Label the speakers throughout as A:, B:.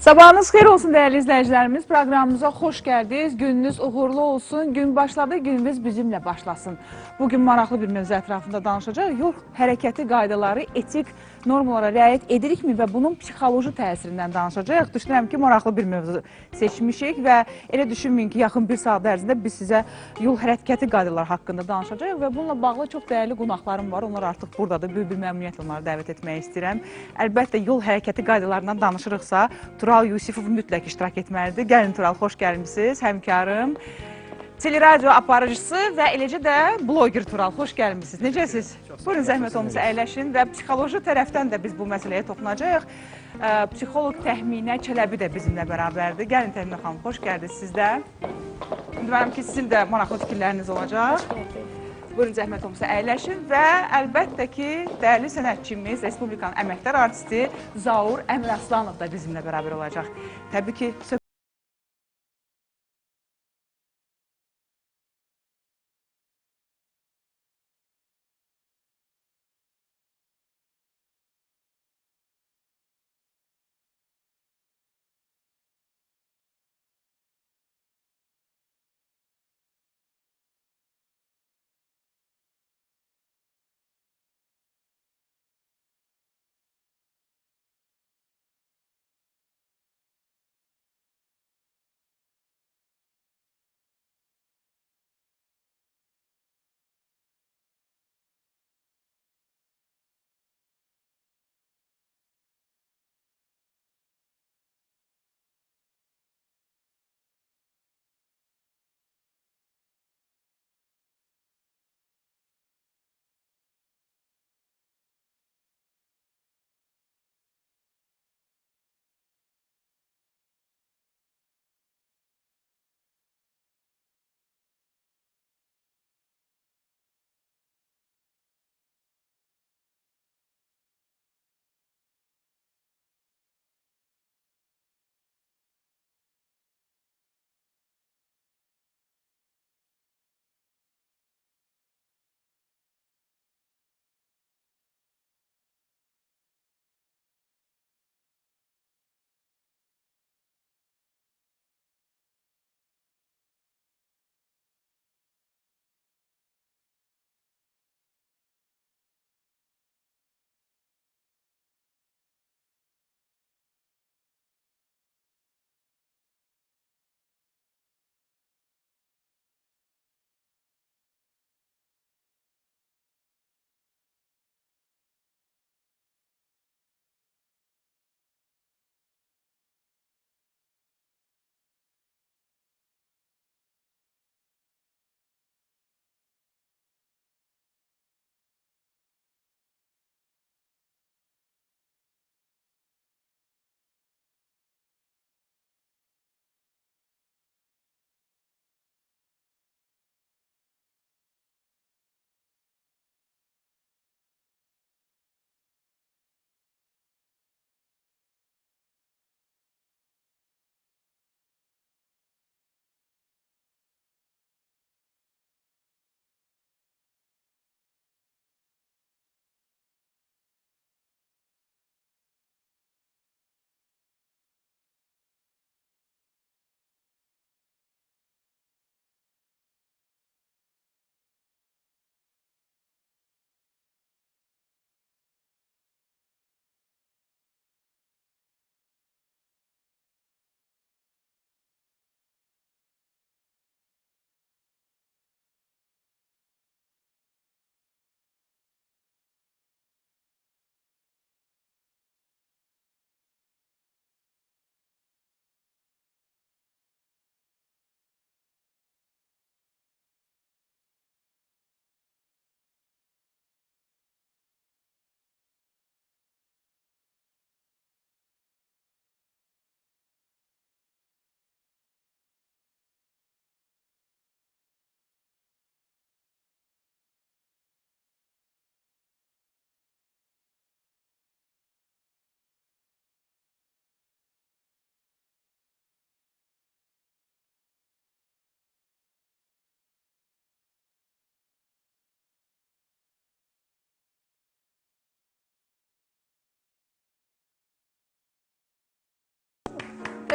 A: Sabahınız xeyir olsun değerli izləyicilərimiz. Proqramımıza xoş gəldiniz. Gününüz uğurlu olsun. Gün başladı, günümüz bizimlə başlasın. Bugün maraqlı bir mövzu ətrafında danışacağıq. Yol hərəkəti qaydaları, etik normalara riayət edilirikmi və bunun psixoloji təsirindən danışacağıq. Düşünürəm ki, maraqlı bir mövzu seçmişik və elə düşünməyin ki, yaxın bir saat ərzində biz sizə yol hərəkəti qaydaları haqqında danışacağıq və bununla bağlı çox dəyərli qonaqlarım var. Onlar artıq buradadır. Böyük bir məmnuniyyətlə onları dəvət etmək istəyirəm. Əlbəttə, yol hərəkəti qaydalarından danışırıqsa, Tural Yusifov mütləq iştirak etməlidir. Gəlin Tural, xoş gəlmişsiniz, həmkarım. Teleradio aparıcısı və eləcə də bloger Tural, xoş gəlmişsiniz. Necəsiniz? Buyurun, zəhmət olmasa əyləşin və psixoloji tərəfdən də biz bu məsələyə toxunacağıq. Psixoloq Təxminə Çələbi də bizimlə bərabərdir. Gəlin Təxminə xanım, xoş gəldiniz siz də. Ümidvaram ki, sizin də maraqlı fikirləriniz olacaq. Buyurun, zəhmət olmasa əyləşin və əlbəttə ki, dəyərli sənətçimiz, Respublikanın əməkdar artisti Zaur Əmiraslanov da bizimlə bərabər olacaq. Təbii ki,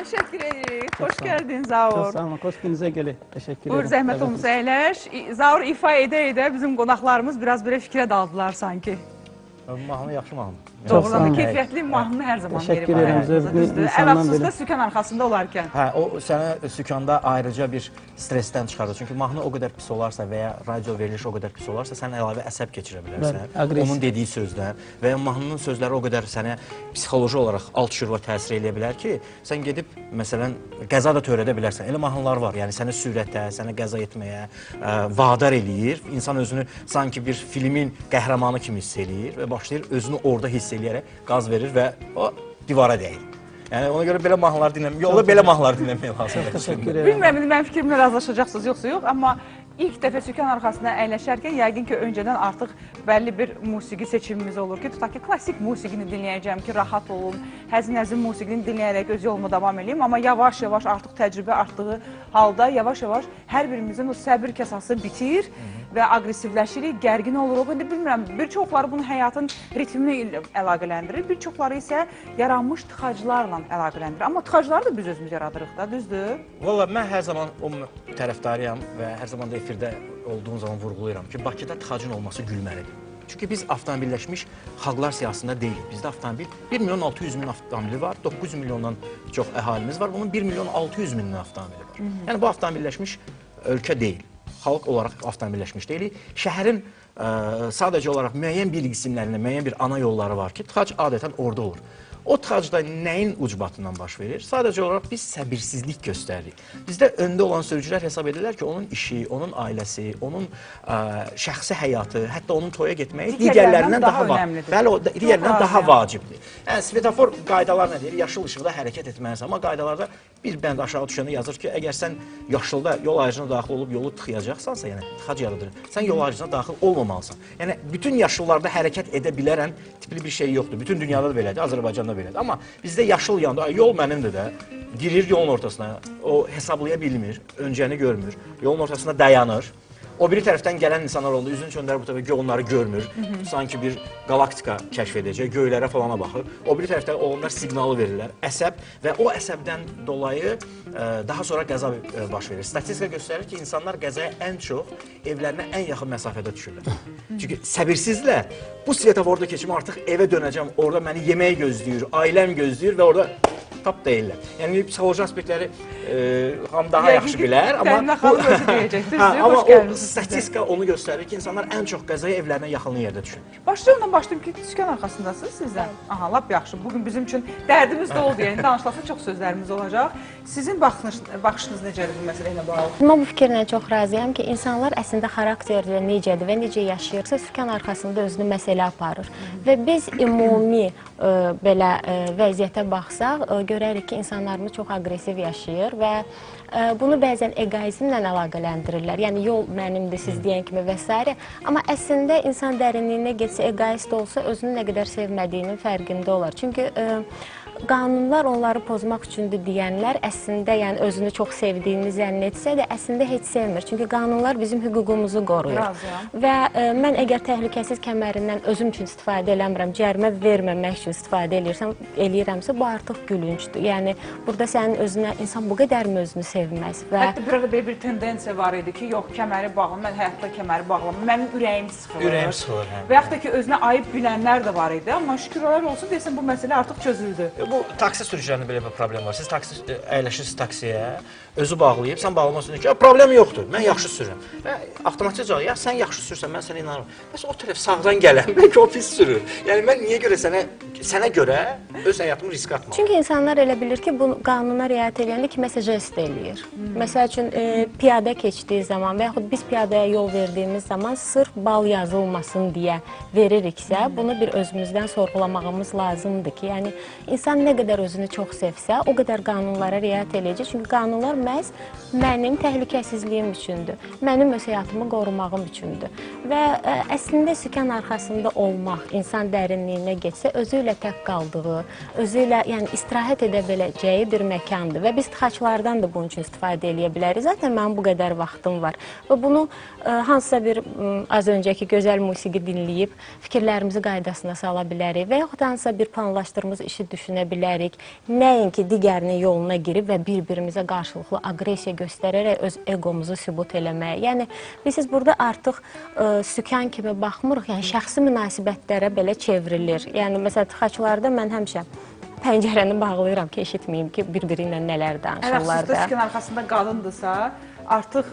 A: Teşekkür edirik. Xoş gəldin Zaur.
B: Çox sağ olun, xoşbunuza gəlir. Təşəkkür edirəm.
A: Buyur, zəhmət olmuş əyləş. Zaur ifa edə-edə bizim qonaqlarımız biraz belə fikrə daldılar sanki.
C: Mahnı yaxşı mahnı.
A: Doğrudan da keyfiyyətli mahnı hər zaman verir
B: Təşəkkür edirəm, zövqlü
A: Əl
B: insandan
A: afsusda
B: belə.
A: sükan arxasında olarkən.
C: Hə, o sənə sükanda ayrıca bir stressdən çıxardır. Çünki mahnı o qədər pis olarsa və ya radio veriliş o qədər pis olarsa, sən əlavə əsəb keçirə bilərsən. Onun dediyi sözlər və ya mahnının sözləri o qədər sənə psixoloji olaraq alt-şur və təsir edə bilər ki, sən gedib, məsələn, qəza da törədə bilərsən. Elə mahnılar var, yəni səni sürətə, səni qəza etməyə vadar eləyir. İnsan özünü sanki bir filmin qəhrəmanı kimi hiss eləyir və başlayır özünü orada hiss eləyərək qaz verir və o divara dəyir. Yəni ona görə belə mahnılar dinləmək, yolda belə mahnılar dinləmək lazımdır.
B: Təşəkkür edirəm.
A: Bilmirəm, mənim fikrimlə razılaşacaqsınız yoxsa yox, amma ilk dəfə sükan arxasında əyləşərkən yəqin ki, öncədən artıq bəlli bir musiqi seçimimiz olur ki, tutaq ki, klassik musiqini dinləyəcəm ki, rahat olum, həzin-həzin musiqini dinləyərək öz yoluma davam edeyim, amma yavaş-yavaş artıq təcrübə artdığı halda yavaş-yavaş hər birimizin o səbir kasası bitir və aqressivləşirik, gərgin oluruq. İndi bilmirəm, bir çoxları bunu həyatın ritmini ilə əlaqələndirir, bir çoxları isə yaranmış tıxaclarla əlaqələndirir. Amma tıxacları da biz özümüz yaradırıq da, düzdür?
C: Valla mən hər zaman o tərəfdarıyam və hər zaman da efirdə olduğum zaman vurğulayıram ki, Bakıda tıxacın olması gülməlidir. Çünki biz avtomobilləşmiş xalqlar siyasında deyilik. Bizdə avtomobil 1 milyon 600 min avtomobili var, 9 milyondan çox əhalimiz var, bunun 1 milyon 600 minin avtomobili var. Yəni bu avtomobilləşmiş ölkə deyil. Xalq olaraq avtomobilləşmiş deyilik. Şəhərin sadəcə olaraq müəyyən bir qismlərində müəyyən bir ana yolları var ki, tıxac adətən orada olur. O tıxacda nəyin ucbatından baş verir? Sadəcə olaraq biz səbirsizlik göstəririk. Bizdə öndə olan sürücülər hesab edirlər ki, onun işi, onun ailəsi, onun şəxsi həyatı, hətta onun toya getməyi digərlərindən daha önəmlidir. Bəli, o digərlərindən daha vacibdir. Yəni, svetofor qaydalar nə deyir? Yaşıl işıqda hərəkət etməlisən, amma qaydalarda bir bənd aşağı düşəndə yazır ki, əgər sən yaşılda yol ayrıcına daxil olub yolu tıxayacaqsansa, yəni tıxac yaradır, sən yol ayrıcına daxil olmamalısan. Yəni, bütün yaşıllarda hərəkət edə bilərən tipli bir şey yoxdur. Bütün dünyada da belədir, Azərbaycanda belədir. Amma bizdə yaşıl yanda, yol mənimdir də, girir yolun ortasına, o hesablaya bilmir, öncəni görmür, yolun ortasında dayanır. O biri tərəfdən gələn insanlar oldu, üzünü çöndərib bu təbii onları görmür. Sanki bir galaktika kəşf edəcək, göylərə falana baxır. O biri tərəfdən onlar siqnalı verirlər, əsəb və o əsəbdən dolayı daha sonra qəza baş verir. Statistika göstərir ki, insanlar qəzaya ən çox evlərinə ən yaxın məsafədə düşürlər. Çünki səbirsizlər, bu svetoforda keçimi artıq evə dönəcəm, orada məni yemək gözləyir, ailəm gözləyir və orada tap deyirlər. Yəni, psixoloji aspektləri daha yaxşı bilər, amma o statistika onu göstərir ki, insanlar ən çox qəzaya evlərinə yaxın yerdə düşürlər.
A: Başlayımdan başlayım ki, sükan arxasındasınız sizdən. Aha, lap yaxşı. Bugün bizim üçün dərdimiz də oldu, yəni danışılsa çox sözlərimiz olacaq. Sizin baxışınız necədir bu məsələ ilə bağlı?
D: Mən bu fikirlə çox razıyam ki, insanlar əslində xarakterlə necədir və necə yaşayırsa, sükan arxasında özünü məsələ aparır. Və biz ümumi belə vəziyyətə baxsaq, görərik ki, insanlarımız çox aqressiv yaşayır və bunu bəzən egoizmlə əlaqələndirirlər. Yəni, yol mənimdir, siz deyən kimi və s. Amma əslində insan dərinliyinə getsə, egoist olsa, özünü nə qədər sevmədiyinin fərqində olar. Çünki qanunlar onları pozmaq üçündür deyənlər əslində yəni özünü çox sevdiyini zənn etsə də əslində heç sevmir. Çünki qanunlar bizim hüququmuzu qoruyur. Və mən əgər təhlükəsiz kəmərindən özüm üçün istifadə eləmirəm, cərimə verməmək üçün istifadə eləyirəmsə, bu artıq gülüncdür. Yəni, burada sənin özünə, insan bu qədər mi özünü sevməz?
A: Hətta burada belə bir tendensiya var idi ki, yox, kəməri bağlamam, mən həyatda kəməri bağlamam, mənim ürəyim sıxılır.
C: Ürəyim sıxılır, hə.
A: Və yaxud da ki, özünə ayıb bilənlər də var idi, amma şükürlər olsun deyəsən bu məsələ artıq çözüldü.
C: Bu taksi sürücülərində belə bir problem var. Siz əyləşirsiniz taksiyə, özü bağlayıb, sən bağlamasın ki, problem yoxdur, mən yaxşı sürürəm. Və avtomatik cavab, ya sən yaxşı sürürsən, mən sənə inanırım. Bəs o tərəf sağdan gələn, bəlkə o pis sürür. Yəni, mən niyə görə sənə görə öz həyatımı risk atmalıyım?
D: Çünki insanlar elə bilir ki, bu qanuna riayət edəndə kiməsə jest eləyir. Məsəl üçün, piyada keçdiyi zaman və yaxud biz piyadaya yol verdiyimiz zaman sırf bal yazılmasın deyə veririksə, bunu bir özümüzdən sorğulamağımız lazımdır ki, yəni, insan nə qədər özünü çox sevsə, o qədər qanunlara riayət eləyəcək. Çünki qanunlar məhz mənim təhlükəsizliyim üçündür, mənim öz həyatımı qorumağım üçündür. Və əslində sükan arxasında olmaq, insan dərinliyinə getsə, özü ilə tək qaldığı, özü ilə istirahət edə biləcəyi bir məkandır. Və biz tıxaclardan da bunun üçün istifadə edə bilərik. Zaten mənim bu qədər vaxtım var. Və bunu hansısa bir az öncəki gözəl musiqi dinləyib fikirlərimizi qaydasına sala bilərik və yaxud hansısa bir planlaşdırdığımız işi düşünə öyrənə bilərik. Nəinki digərinin yoluna girib və bir-birimizə qarşılıqlı aqressiya göstərərək öz egomuzu sübut eləməyə. Yəni, biz burada artıq sükan kimi baxmırıq, yəni şəxsi münasibətlərə belə çevrilir. Yəni, məsələn, tıxaclarda mən həmişə pəncərəni bağlayıram ki, eşitməyim ki, bir-biri ilə nələr danışırlar da.
A: Əgər sükan arxasında qadındırsa, artıq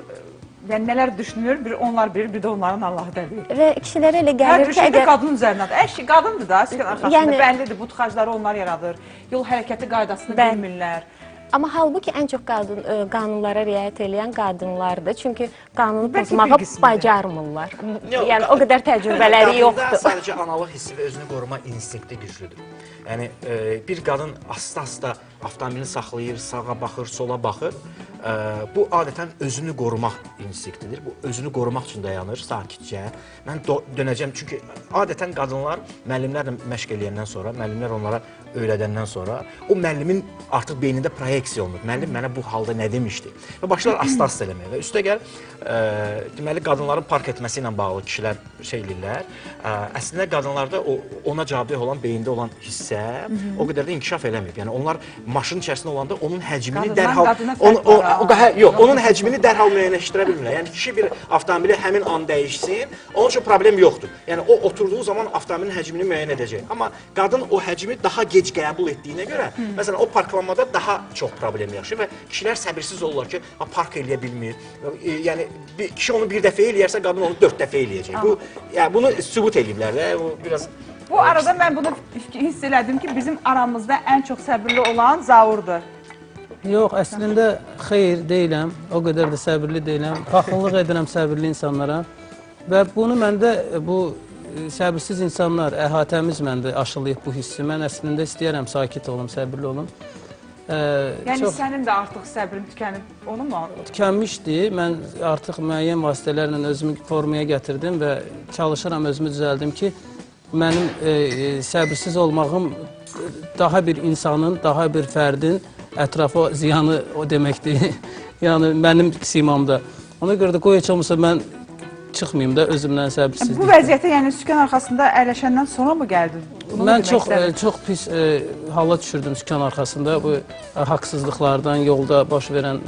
A: yəni nələr düşünür, bir onlar bilir, bir də onların Allahı da bilir.
D: Və kişilərə elə
A: Hər
D: gəlir
A: bir
D: ki,
A: şey də qadın üzərinədir. Əşi, qadındır da, sükan arxasında,
D: Yəni-
A: bəllidir, bu tıxacları onlar yaradır, yol hərəkəti qaydasını bilmirlər.
D: Amma halbuki ən çox qanunlara riayət edən qadınlardır. Çünki qanunu
A: Bəlkə
D: pozmağı
A: bir qismi də.
D: bacarmırlar.
C: Yox,
D: Yəni o qədər təcrübələri
C: Qadında
D: yoxdur.
C: sadəcə analıq hissi və özünü qoruma instinkti güclüdür. Yəni bir qadın asta-asta avtomobilini saxlayır, sağa baxır, sola baxır. Bu adətən özünü qorumaq instinktidir. Bu özünü qorumaq üçün dayanır sakitcə. Mən dönəcəm çünki adətən qadınlar müəllimlərlə məşq eləyəndən sonra, müəllimlər onlara öyrədəndən sonra o müəllimin artıq beynində proyeksiya olunur. Müəllim mənə bu halda nə demişdi? Və başlar asta-asta eləməyə və üstəgəl deməli qadınların park etməsi ilə bağlı kişilər şey eləyirlər. Əslində qadınlarda ona cavabdeh olan beyində olan hissə o qədər də inkişaf eləməyib. Yəni onlar maşının içərisində olanda onun həcmini dərhal onun həcmini dərhal müəyyənləşdirə bilmirlər. Yəni kişi bir avtomobili həmin an dəyişsin, onun üçün problem yoxdur. Yəni o oturduğu zaman avtomobilin həcmini müəyyən edəcək. Amma qadın o həcmi daha gec qəbul etdiyinə görə, məsələn o parklanmada daha çox problem yaşayır və kişilər səbirsiz olurlar ki, park eləyə bilmir. Yəni kişi onu bir dəfə eləyərsə, qadın onu 4 dəfə eləyəcək. Bu yəni bunu sübut eləyiblər də. Bu biraz
A: Bu arada mən bunu hiss elədim ki, bizim aramızda ən çox səbirli olan Zaurdur.
B: Yox, əslində xeyr deyiləm, o qədər də səbirli deyiləm. Paxıllıq edirəm səbirli insanlara və bunu məndə bu səbirsiz insanlar, əhatəmiz məndə aşılayıb bu hissi. Mən əslində istəyərəm sakit olum, səbirli olum.
A: Yəni sənin də artıq səbrin tükənib, onu mu?
B: Tükənmişdi. Mən artıq müəyyən vasitələrlə özümü formaya gətirdim və çalışıram özümü düzəldim ki, mənim səbirsiz olmağım daha bir insanın, daha bir fərdin ətrafa ziyanı o deməkdir. Yəni mənim simamda. Ona görə də qoy heç olmasa mən çıxmayım da özümdən səbirsizlik.
A: Bu vəziyyətə yəni sükan arxasında əyləşəndən sonra mı gəldin?
B: Mən çox pis hala düşürdüm sükan arxasında. Bu haqsızlıqlardan, yolda baş verən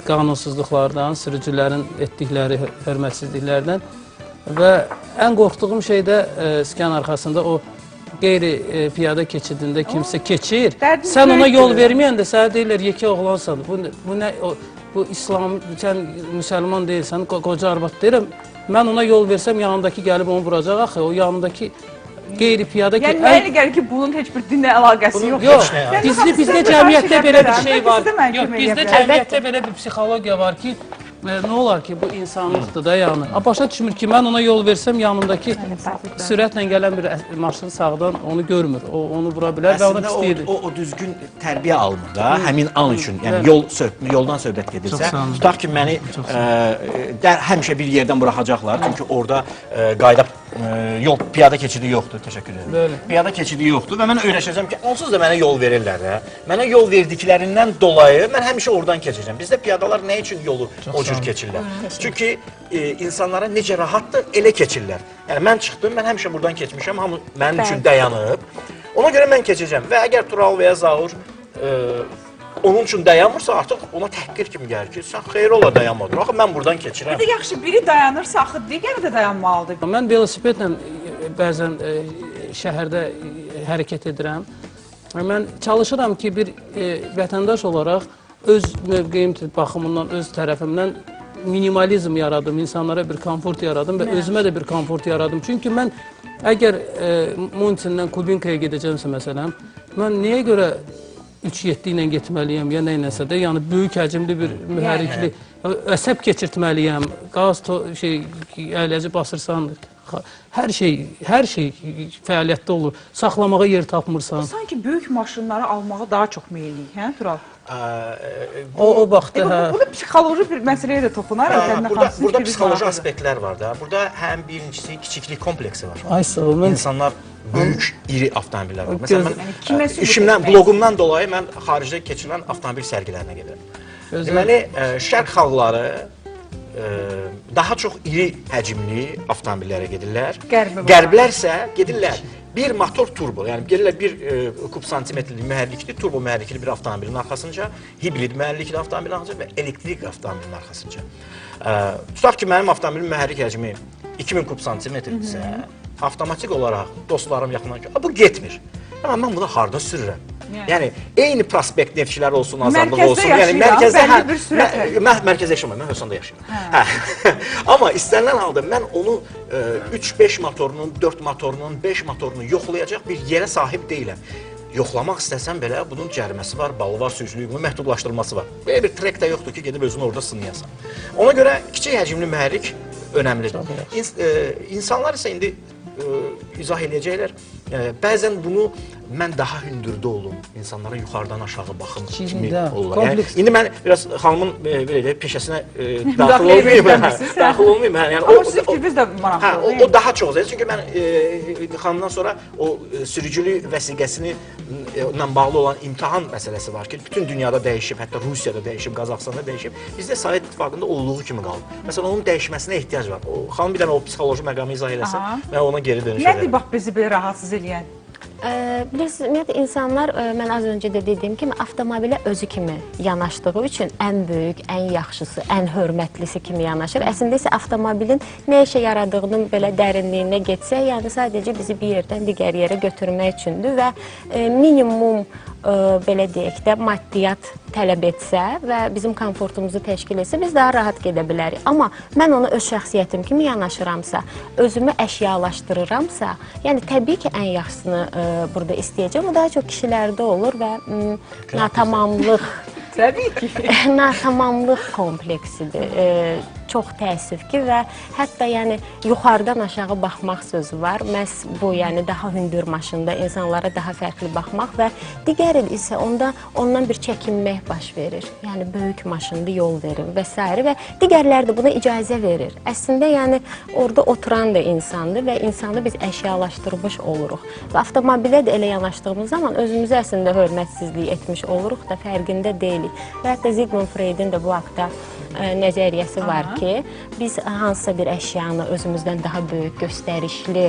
B: qanunsuzluqlardan, sürücülərin etdikləri hörmətsizliklərdən və ən qorxduğum şey də sükan arxasında o qeyri-piyada keçidində kimsə keçir, sən ona yol verməyəndə sənə deyirlər, yekə oğlansan, bu İslam, sən müsəlman deyilsən, qoca arvad deyirəm, mən ona yol versəm, yanındakı gəlib onu vuracaq, axı, o yanındakı qeyri-piyada...
A: Yəni, mənə gəlir ki, bunun heç bir dinlə əlaqəsi yoxdur.
B: Yox, bizdə cəmiyyətdə belə bir şey var, bizdə cəmiyyətdə belə bir psixologiya var ki, nə olar ki, bu insanlıqdır da yəni. Başa düşmür ki, mən ona yol versəm, yanındakı sürətlə gələn bir maşın sağdan onu görmür, onu vura bilər və ona pis deyir.
C: O düzgün tərbiyə almır da, həmin an üçün, yəni yoldan söhbət gedirsə, tutaq ki, məni həmişə bir yerdən buraxacaqlar, çünki orada qayda yol, piyada keçidi yoxdur, təşəkkür edirəm. Piyada keçidi yoxdur və mən öyrəşəcəm ki, onsuz da mənə yol verirlər də. Mənə yol verdiklərindən dolayı mən həmişə oradan keçəcəm. Bizdə piyadalar nə üçün yolu o cür keçirlər? Çünki insanlara necə rahatdır, elə keçirlər. Yəni mən çıxdım, mən həmişə buradan keçmişəm, hamı mənim üçün dayanıb. Ona görə mən keçəcəm və əgər Tural və ya Zaur onun üçün dayanmırsa, artıq ona təhqir kimi gəlir ki, sən xeyr ola dayanmadın. Axı mən buradan keçirəm.
A: Bir də yaxşı, biri dayanırsa, axı digəri də dayanmalıdır.
B: Mən velosipedlə bəzən şəhərdə hərəkət edirəm. Mən çalışıram ki, bir vətəndaş olaraq öz mövqeyim baxımından, öz tərəfimdən minimalizm yaradım, insanlara bir komfort yaradım və özümə də bir komfort yaradım. Çünki mən əgər Munçindən Kubinkaya gedəcəmsə məsələn, mən niyə görə 3-7 ilə getməliyəm ya nə iləsə də, yəni böyük həcmli bir mühərrikli əsəb keçirtməliyəm, qaz əyləci basırsan, hər şey fəaliyyətdə olur, saxlamağa yer tapmırsan.
A: Sanki böyük maşınları almağa daha çox meyilliyik, hə Tural?
B: O vaxtda, hə.
A: Burada psixoloji bir məsələyə də toxunaraq.
C: Burada psixoloji aspektlər var da. Burada həm birincisi kiçiklik kompleksi var.
B: Ay sağ ol,
C: İnsanlar böyük, iri avtomobillər var. Məsələn, mən işimdən, bloqumdan dolayı mən xaricdə keçirilən avtomobil sərgilərinə gedirəm. Deməli, şərq xalqları daha çox iri həcmli avtomobillərə gedirlər.
A: Qərblər
C: isə gedirlər bir motor turbo, yəni gelirlər 1 kub santimetrlik mühərrikli, turbo mühərrikli bir avtomobilin arxasınca, hibrid mühərrikli avtomobilin arxasınca və elektrik avtomobilin arxasınca. Tutaq ki, mənim avtomobilin mühərrik həcmi 2000 kub santimetrdirsə, avtomatik olaraq dostlarım yaxından ki, bu getmir. Amma mən bunu harda sürürəm? Yəni, eyni prospekt neftçilər olsun, azadlıq olsun. Yəni, mərkəzdə yaşamıram, mən Hösanda yaşayıram. Amma istənilən halda mən onu 3-5 motorunun, 4 motorunun, 5 motorunu yoxlayacaq bir yerə sahib deyiləm. Yoxlamaq istəsən belə bunun cəriməsi var, balı var, sürücülüyü, bunun məhdudlaşdırılması var. Belə bir trek də yoxdur ki, gedib özünü orada sınayasan. Ona görə kiçik həcmli mühərrik önəmlidir. İnsanlar isə indi izah edəcəklər. Bəzən bunu mən daha hündürdə olum, insanlara yuxarıdan aşağı baxım kimi olur. Yəni, indi mən biraz xanımın peşəsinə daxil olmayayım. Daxil olmayayım.
A: Amma sizin fikriniz də maraqlı.
C: O daha çox. Çünki mən xanımdan sonra o sürücülük vəsiqəsini ilə bağlı olan imtahan məsələsi var ki, bütün dünyada dəyişib, hətta Rusiyada dəyişib, Qazaxstanda dəyişib. Bizdə Sovet İttifaqında olduğu kimi qalıb. Məsələn, onun dəyişməsinə ehtiyac var. Xanım bir dənə o psixoloji məqamı izah eləsə, mən ona geri dönüş edərəm.
A: Nədir bax bizi belə rahatsız eləyən?
D: Bilirsiniz, ümumiyyətlə insanlar, mən az öncə də dediyim kimi, avtomobilə özü kimi yanaşdığı üçün ən böyük, ən yaxşısı, ən hörmətlisi kimi yanaşır. Əslində isə avtomobilin nə işə yaradığının belə dərinliyinə getsək, yəni sadəcə bizi bir yerdən digər yerə götürmək üçündür və minimum belə deyək də, maddiyyat tələb etsə və bizim komfortumuzu təşkil etsə, biz daha rahat gedə bilərik. Amma mən ona öz şəxsiyyətim kimi yanaşıramsa, özümü əşyalaşdırıramsa, yəni təbii ki, ən yaxşısını burada istəyəcəm. O daha çox kişilərdə olur və natamamlıq,
A: təbii ki,
D: natamamlıq kompleksidir. Çox təəssüf ki və hətta yəni yuxarıdan aşağı baxmaq sözü var. Məhz bu, yəni daha hündür maşında insanlara daha fərqli baxmaq və digəri isə ondan bir çəkinmək baş verir. Yəni böyük maşında yol verin və s. və digərləri də buna icazə verir. Əslində yəni orada oturan da insandır və insanı biz əşyalaşdırmış oluruq. Və avtomobilə də elə yanaşdığımız zaman özümüzü əslində hörmətsizlik etmiş oluruq da fərqində deyilik. Və hətta Sigmund Freud'in də bu haqda nəzəriyyəsi var ki, biz hansısa bir əşyanı özümüzdən daha böyük, göstərişli,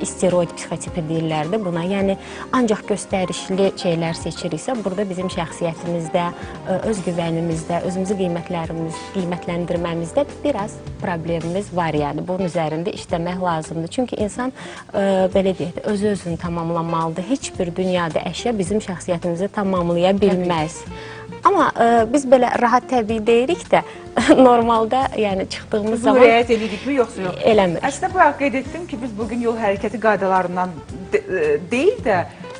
D: isteroid psixotipi deyirlər də buna. Yəni, ancaq göstərişli şeylər seçiriksə, burada bizim şəxsiyyətimizdə, öz güvənimizdə, özümüzü qiymətləndirməmizdə biraz problemimiz var. Yəni, bunun üzərində işləmək lazımdır. Çünki insan, belə deyək də, özü-özünü tamamlamalıdır. Heç bir dünyada əşya bizim şəxsiyyətimizi tamamlaya bilməz. Amma biz belə rahat təbii deyirik də, normalda yəni çıxdığımız zaman...
A: Bu riayət edirikmi, yoxsa yox?
D: Eləmir.
A: Əslində, bu qeyd etdim ki, biz bugün yol hərəkəti qaydalarından deyil də,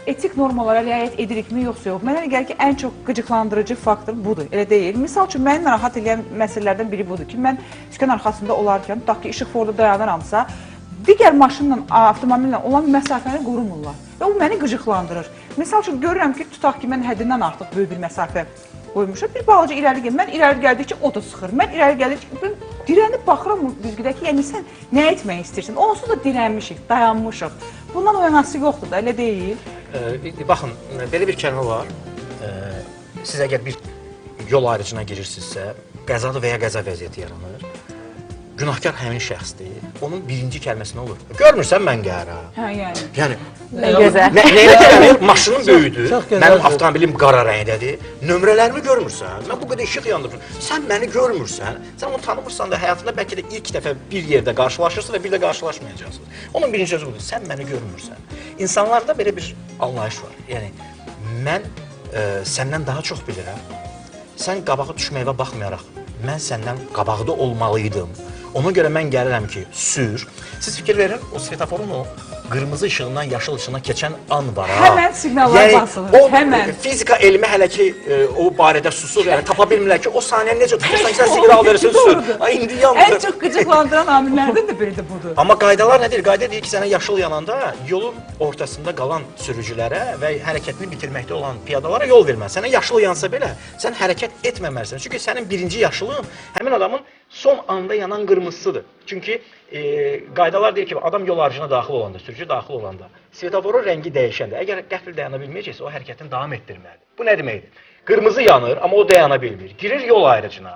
A: etik normalara riayət edirikmi, yoxsa yox? Mənə gəlir ki, ən çox qıcıqlandırıcı faktor budur, elə deyil. Misal üçün, məni narahat edən məsələlərdən biri budur ki, mən sükan arxasında olarkən, tutaq ki, işıqforda dayanıramsa, digər maşınla, avtomobillə olan məsafəni qorumurlar və o məni qıcıqlandırır. Misal üçün, görürəm ki, tutaq ki, mən həddindən artıq böyük bir məsafə qoymuşam, bir balaca irəli gəlir. Mən irəli gəldikcə o da sıxır. Mən irəli gəldikcə dirənib baxıram düzgüdəki, yəni sən nə etmək istəyirsən? Onsuz da dirənmişik, dayanmışıq. Bundan oyanası yoxdur da, elə deyil.
C: Baxın, belə bir kəlmə var. Siz əgər bir yol ayrıcına girirsinizsə, qəzadır və ya qəza vəziyyəti yaranır. Günahkar həmin şəxsdir. Onun birinci kəlməsi nə olur? Görmürsən mən qəhərə.
A: Hə, yəni.
C: Yəni,
D: Nə gözəl.
C: Nəyə gəlmir? Maşının böyüdür, mənim avtomobilim qara rəngdədir, nömrələrimi görmürsən, mən bu qədər işıq yandırmışım, sən məni görmürsən, sən onu tanımırsan da həyatında bəlkə də ilk dəfə bir yerdə qarşılaşırsın və bir də qarşılaşmayacaqsın. Onun birinci sözü budur, sən məni görmürsən. İnsanlarda belə bir anlayış var, yəni mən səndən daha çox bilirəm, sən qabağa düşməyivə baxmayaraq, mən səndən qabaqda olmalıydım. Ona görə mən gəlirəm ki, sür. Siz fikir verin, o svetoforun o qırmızı işığından yaşıl işığına keçən an var.
A: Həmən siqnallar basılır, həmən.
C: Fizika elmi hələ ki o barədə susur, yəni tapa bilmirlər ki, o saniyə necə tutursan ki, sən siqnal verirsin, sür. İndi yandır.
A: Ən çox qıcıqlandıran amillərdən də biri də budur.
C: Amma qaydalar nədir? Qayda deyir ki, sənə yaşıl yananda yolun ortasında qalan sürücülərə və hərəkətini bitirməkdə olan piyadalara yol verməz. Sənə yaşıl yansa belə, sən hərəkət etməməlisən. Çünki sənin birinci yaşılın həmin adamın son anda yanan qırmızısıdır. Çünki qaydalar deyir ki, adam yol ayrıcına daxil olanda, sürücü daxil olanda, svetoforun rəngi dəyişəndə, əgər qəfil dayana bilməyəcəksə, o hərəkətini davam etdirməlidir. Bu nə deməkdir? Qırmızı yanır, amma o dayana bilmir. Girir yol ayrıcına.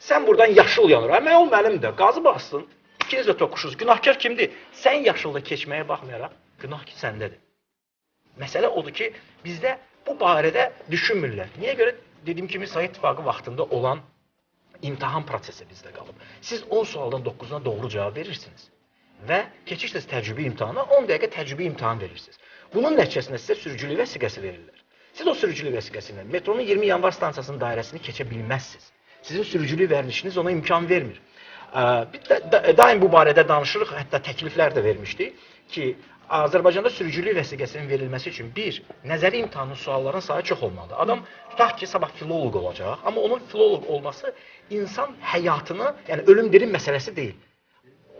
C: Sən buradan yaşıl yanır. Mən o mənimdir. Qazı bassın. İkiniz də toqquşursunuz. Günahkar kimdir? Sən yaşılda keçməyə baxmayaraq, günah ki səndədir. Məsələ odur ki, bizdə bu barədə düşünmürlər. Niyə görə? Dediyim kimi, Sovet İttifaqı vaxtında olan imtahan prosesi bizdə qalıb. Siz 10 sualdan 9-una doğru cavab verirsiniz və keçirsiniz təcrübə imtahanına, 10 dəqiqə təcrübə imtahan verirsiniz. Bunun nəticəsində sizə sürücülük vəsiqəsi verirlər. Siz o sürücülük vəsiqəsindən metronun 20 yanvar stansiyasının dairəsini keçə bilməzsiniz. Sizin sürücülük vərdişiniz ona imkan vermir. Daim bu barədə danışırıq, hətta təkliflər də vermişdik ki, Azərbaycanda sürücülük vəsiqəsinin verilməsi üçün bir, nəzəri imtahanın sualların sayı çox olmalıdır. Adam tutaq ki, sabah filoloq olacaq, amma onun filoloq olması insan həyatını, yəni ölüm-dirim məsələsi deyil.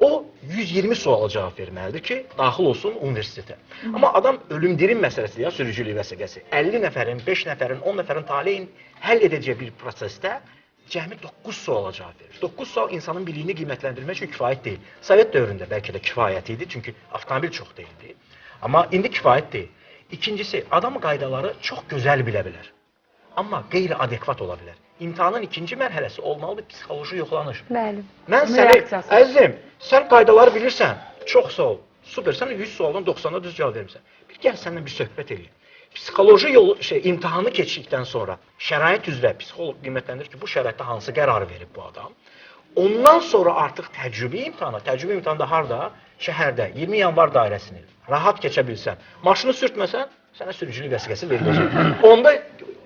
C: O 120 suala cavab verməlidir ki, daxil olsun universitetə. Amma adam ölüm-dirim məsələsidir ya, sürücülük vəsiqəsi. 50 nəfərin, 5 nəfərin, 10 nəfərin taleyin həll edəcəyi bir prosesdə cəmi 9 suala cavab verir. 9 sual insanın biliyini qiymətləndirmək üçün kifayət deyil. Sovet dövründə bəlkə də kifayət idi, çünki avtomobil çox deyildi. Amma indi kifayət deyil. İkincisi, adam qaydaları çox gözəl bilə bilər. Amma qeyri-adekvat ola bilər. İmtahanın ikinci mərhələsi olmalıdır, psixoloji yoxlanış.
D: Bəli.
C: Mən səni, əzizim, sən qaydaları bilirsən, çox sağ ol, super, sən 100 sualdan 90'a düz cavab vermirsən. Bir gəl səninlə bir söhbət edeyim. Psixoloji imtahanı keçdikdən sonra şərait üzrə psixoloq qiymətləndirir ki, bu şəraitdə hansı qərarı verib bu adam. Ondan sonra artıq təcrübə imtahanı da harada? Şəhərdə 20 yanvar dairəsini rahat keçə bilsən, maşını sürtməsən, sənə sürücülük vəsiqəsi veriləcək.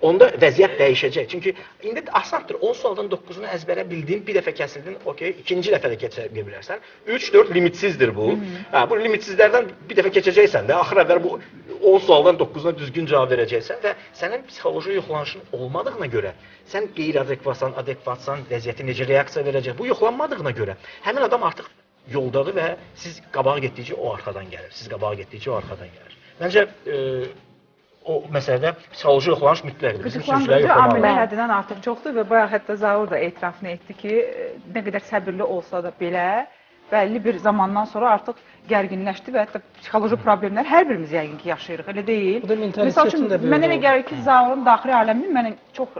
C: Onda vəziyyət dəyişəcək. Çünki indi asandır, 10 sualdan 9'unu əzbərə bildin, bir dəfə kəsildin, okey, ikinci dəfə də keçə bilərsən. 3-4 limitsizdir bu. Bu limitsizlərdən bir dəfə keçəcəksən də, axıra qədər bu 10 sualdan 9'una düzgün cavab verəcəksən və sənin psixoloji yoxlanışın olmadığına görə, sən qeyri-adekvatsan, adekvatsan, vəziyyəti necə reaksiya verəcək, bu yoxlanmadığına görə, həmin adam artıq yoldadır və siz qabağa getdikcə o arxadan gəlir. Siz qabağa getdikcə o arxadan gəlir. Məncə, o məsələdə psixoloji yoxlanış mütləqdir.
A: Qıcıqlandırıcı amillər həddindən artıq çoxdur və bayaq hətta Zaur da etirafını etdi ki, nə qədər səbirli olsa da belə, bəlli bir zamandan sonra artıq gərginləşdi və hətta psixoloji problemlər hər birimiz yəqin ki yaşayırıq, elə deyil.
B: Bu da mentalitetin də böyük.
A: Mənə elə gəlir ki, Zaurun daxili aləmi mənə çox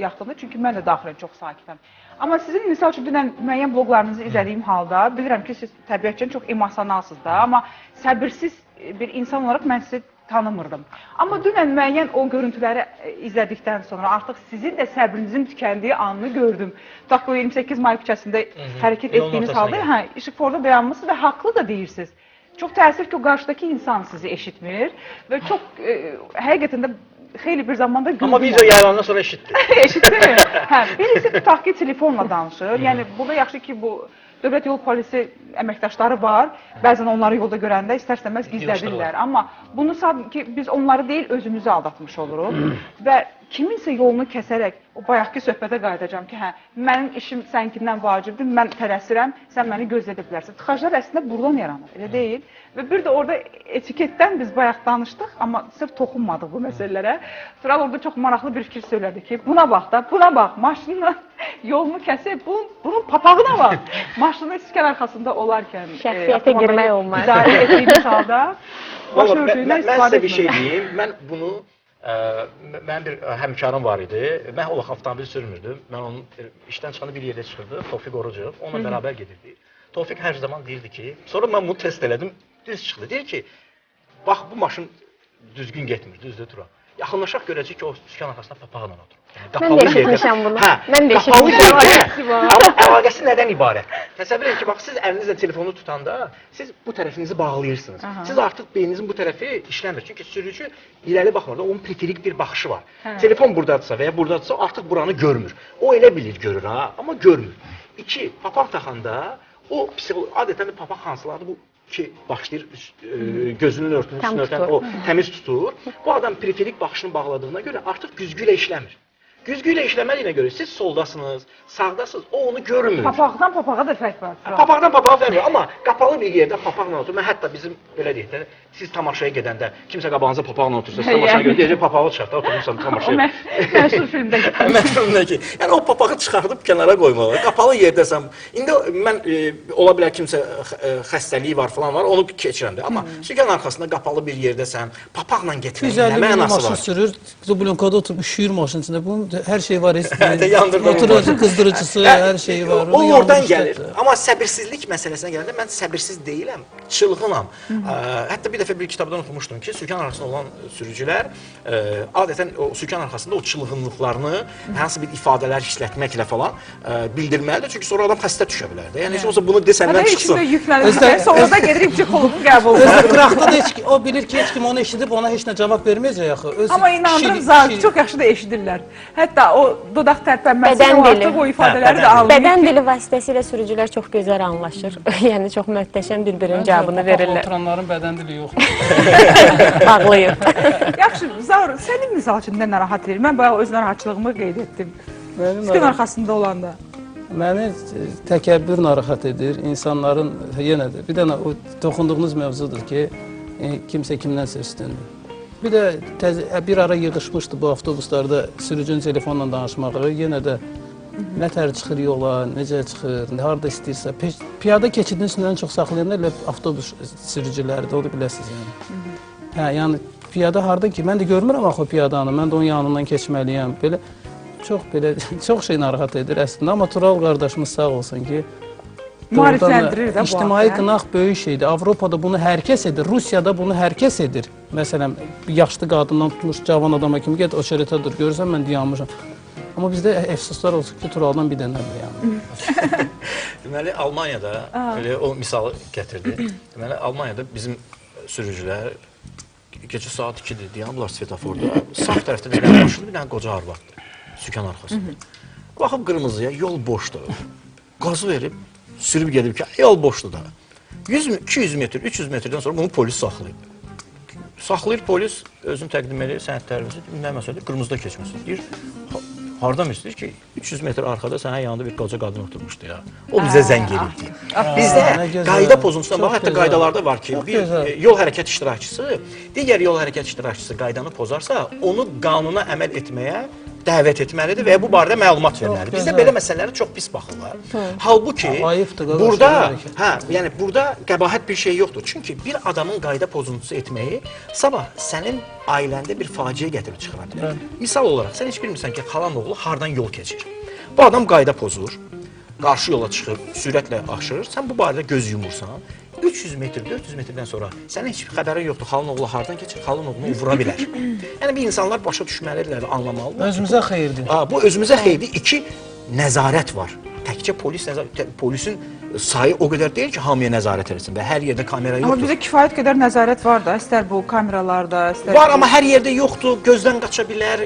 A: yaxındır, çünki mən də daxilən çox sakitəm. Amma sizin misal üçün dünən müəyyən bloqlarınızı izlədiyim halda bilirəm ki, siz təbiətcən çox emosionalsınız da, amma səbirsiz bir insan olaraq mən sizi tanımırdım. Amma dünən müəyyən o görüntüləri izlədikdən sonra artıq sizin də səbrinizin tükəndiyi anını gördüm. Tutaq ki, 28 may küçəsində hərəkət etdiyiniz halda işıqforda dayanmışsınız və haqlı da deyirsiniz. Çox təəssüf ki, o qarşıdakı insan sizi eşitmir və çox həqiqətən də xeyli bir zamanda güldüm.
C: Amma video yayılandan sonra eşitdi.
A: Eşitdi mi? Birisi tutaq ki, telefonla danışır. Yəni, burada yaxşı ki, bu Dövlət Yol Polisi əməkdaşları var. Bəzən onları yolda görəndə istər-istəməz gizlədirlər. Amma bunu sanki biz onları deyil, özümüzü aldatmış oluruq. Və kiminsə yolunu kəsərək o bayaqki söhbətə qayıdacağım ki, mənim işim sənkindən vacibdir, mən tələsirəm, sən məni gözlədə bilərsən. Tıxaclar əslində buradan yaranır, elə deyil. Və bir də orada etiketdən biz bayaq danışdıq, amma sırf toxunmadıq bu məsələlərə. Tural orada çox maraqlı bir fikir söylədi ki, buna bax da, buna bax, maşınla yolunu kəsib, bunun papağına bax. Maşını iskan arxasında olarkən
D: şəxsiyyətə girmək olmaz.
A: İdarə etdiyimiz halda
C: mən sizə bir şey deyim, mən bunu mənim bir həmkarım var idi. Mən o vaxt avtomobil sürmürdüm. Mən onun işdən çıxanda bir yerdə çıxırdı. Tofiq Orucov. Onunla bərabər gedirdik. Tofiq hər zaman deyirdi ki, sonra mən bunu test elədim, düz çıxdı. Deyir ki, bax bu maşın düzgün getmir, düzdür Turan. Yaxınlaşaq görəcək ki, o sükan arxasında papaqla oturur.
D: Mən də eşitmişəm bunu. Mən də
C: eşitmişəm. Amma əlaqəsi nədən ibarət? Təsəvvür edin ki, bax siz əlinizlə telefonu tutanda siz bu tərəfinizi bağlayırsınız. Siz artıq beyninizin bu tərəfi işləmir. Çünki sürücü irəli baxmır da, onun preferik bir baxışı var. Telefon buradadırsa və ya buradadırsa artıq buranı görmür. O elə bilir görür ha, amma görmür. 2, papaq taxanda o adətən papaq hansılardır bu ki başlayır gözünün örtünün üstünə o təmiz tutur. Bu adam preferik baxışını bağladığına görə artıq güzgü ilə işləmir. Güzgü ilə işləmədiyinə görə siz soldasınız, sağdasınız, o onu görmür.
A: Papaqdan papağa da fərq var.
C: Papaqdan papağa fərq var, amma qapalı bir yerdə papaqla oturur. Mən hətta bizim belə deyək də, siz tamaşaya gedəndə kimsə qabağınıza papaqla otursa, tamaşaya görə deyəcək papağı çıxart da oturursan tamaşaya.
A: Məşhur filmdəki.
C: Məşhur filmdəki. Yəni o papağı çıxardıb kənara qoymalı. Qapalı yerdəsən. İndi mən ola bilər kimsə xəstəliyi var falan var, onu keçirəm də. Amma sükan arxasında qapalı bir yerdəsən, papaqla getməyin nə mənası var?
B: Maşın sürür, dublonkada oturub üşüyür maşının içində. Bunun hər şey var.
C: Yandırma
B: Oturucu, qızdırıcısı, hər şeyi var.
C: O
B: Onu
C: oradan
B: yandırmışlar.
C: gəlir. Amma səbirsizlik məsələsinə gələndə mən səbirsiz deyiləm, çılğınam. Hətta bir dəfə bir kitabdan oxumuşdum ki, sükan arxasında olan sürücülər adətən o sükan arxasında o çılğınlıqlarını hansı bir ifadələr işlətməklə falan bildirməlidir. Çünki sonra adam xəstə düşə bilər də. Yəni heç olsa bunu desəndən
A: Hətta
C: çıxsın.
A: içində yüklənir. Sonra da gedir psixoloqun qəbuluna.
B: Özü qıraqda da heç o bilir ki, heç kim onu eşidib ona heç nə cavab verməyəcək axı. Öz
A: Amma inandırım Zahid çox yaxşı da eşidirlər. Hətta o dodaq tərpənməsi
D: Bədən
A: o
D: dili.
A: artıq o ifadələri
C: Bədən
A: də anlayır.
D: Bədən dili vasitəsilə sürücülər çox gözəl anlaşır. Yəni çox möhtəşəm bir-birinin cavabını verirlər.
B: Oturanların bədən dili yoxdur.
D: Bağlayıb.
A: Yaxşı, Zaur, sənin misal üçün nə narahat edir? Mən bayaq öz narahatçılığımı qeyd etdim. Sükan arxasında olanda.
B: Məni təkəbbür narahat edir. İnsanların yenə də bir dənə o toxunduğunuz mövzudur ki, kimsə kimdənsə üstündür. Bir də bir ara yığışmışdı bu avtobuslarda sürücünün telefonla danışmağı. Yenə də nətər çıxır yola, necə çıxır, harada istəyirsə. Piyada keçidinin üstündən çox saxlayanlar elə avtobus sürücüləridir, onu biləsiniz yəni. Hə, yəni piyada harda ki, mən də görmürəm axı o piyadanı, mən də onun yanından keçməliyəm. Belə çox şey narahat edir əslində, amma Tural qardaşımız sağ olsun ki,
A: Maarifləndirir də bu
B: İctimai qınaq böyük şeydir. Avropada bunu hər kəs edir, Rusiyada bunu hər kəs edir. Məsələn, yaşlı qadından tutmuş cavan adama kimi get o şəritə dur, görürsən mən dayanmışam. Amma bizdə əfsuslar olsun ki, Turaldan bir dənədir yəni.
C: Deməli, Almaniyada, elə o misalı gətirdi. Deməli, Almaniyada bizim sürücülər gecə saat 2-dir, dayanıblar svetoforda. Sağ tərəfdə bir dənə maşın, bir dənə qoca arvaddır, sükan arxasında. Baxıb qırmızıya, yol boşdur. Qazı verib, sürüb gedib ki, yol boşdur da. 200 metr, 300 metrdən sonra bunu polis saxlayıb. Saxlayır polis, özünü təqdim edir, sənədlərimizi, nə məsələdir, qırmızıda keçməsin. Deyir, hardan istəyir ki, 300 metr arxada sənin yanında bir qoca qadın oturmuşdu ya. O bizə zəng edib. Bizdə qayda pozuntusuna bax, hətta qaydalarda var ki, bir yol hərəkət iştirakçısı, digər yol hərəkət iştirakçısı qaydanı pozarsa, onu qanuna əməl etməyə dəvət etməlidir və bu barədə məlumat verməlidir. Bizdə belə məsələlərə çox pis baxırlar. Halbuki burada qəbahət bir şey yoxdur. Çünki bir adamın qayda pozuntusu etməyi sabah sənin ailəndə bir faciə gətirib çıxara bilər. Misal olaraq sən heç bilmirsən ki, xalan oğlu hardan yol keçir. Bu adam qayda pozur, qarşı yola çıxır, sürətlə aşırır, sən bu barədə göz yumursan, 300 metr, 400 metrdən sonra sənin heç bir xəbərin yoxdur, xalın oğlu hardan keçir, xalın oğlunu vura bilər. Yəni, bir insanlar başa düşməlidirlər, anlamalıdır.
B: Özümüzə xeyirdir.
C: Bu özümüzə xeyirdir. 2, nəzarət var. Təkcə polisin sayı o qədər deyil ki, hamıya nəzarət etsin və hər yerdə kamera yoxdur.
A: Amma bizdə kifayət qədər nəzarət var da, istər bu kameralarda, istər...
C: Var, amma hər yerdə yoxdur, gözdən qaça bilər.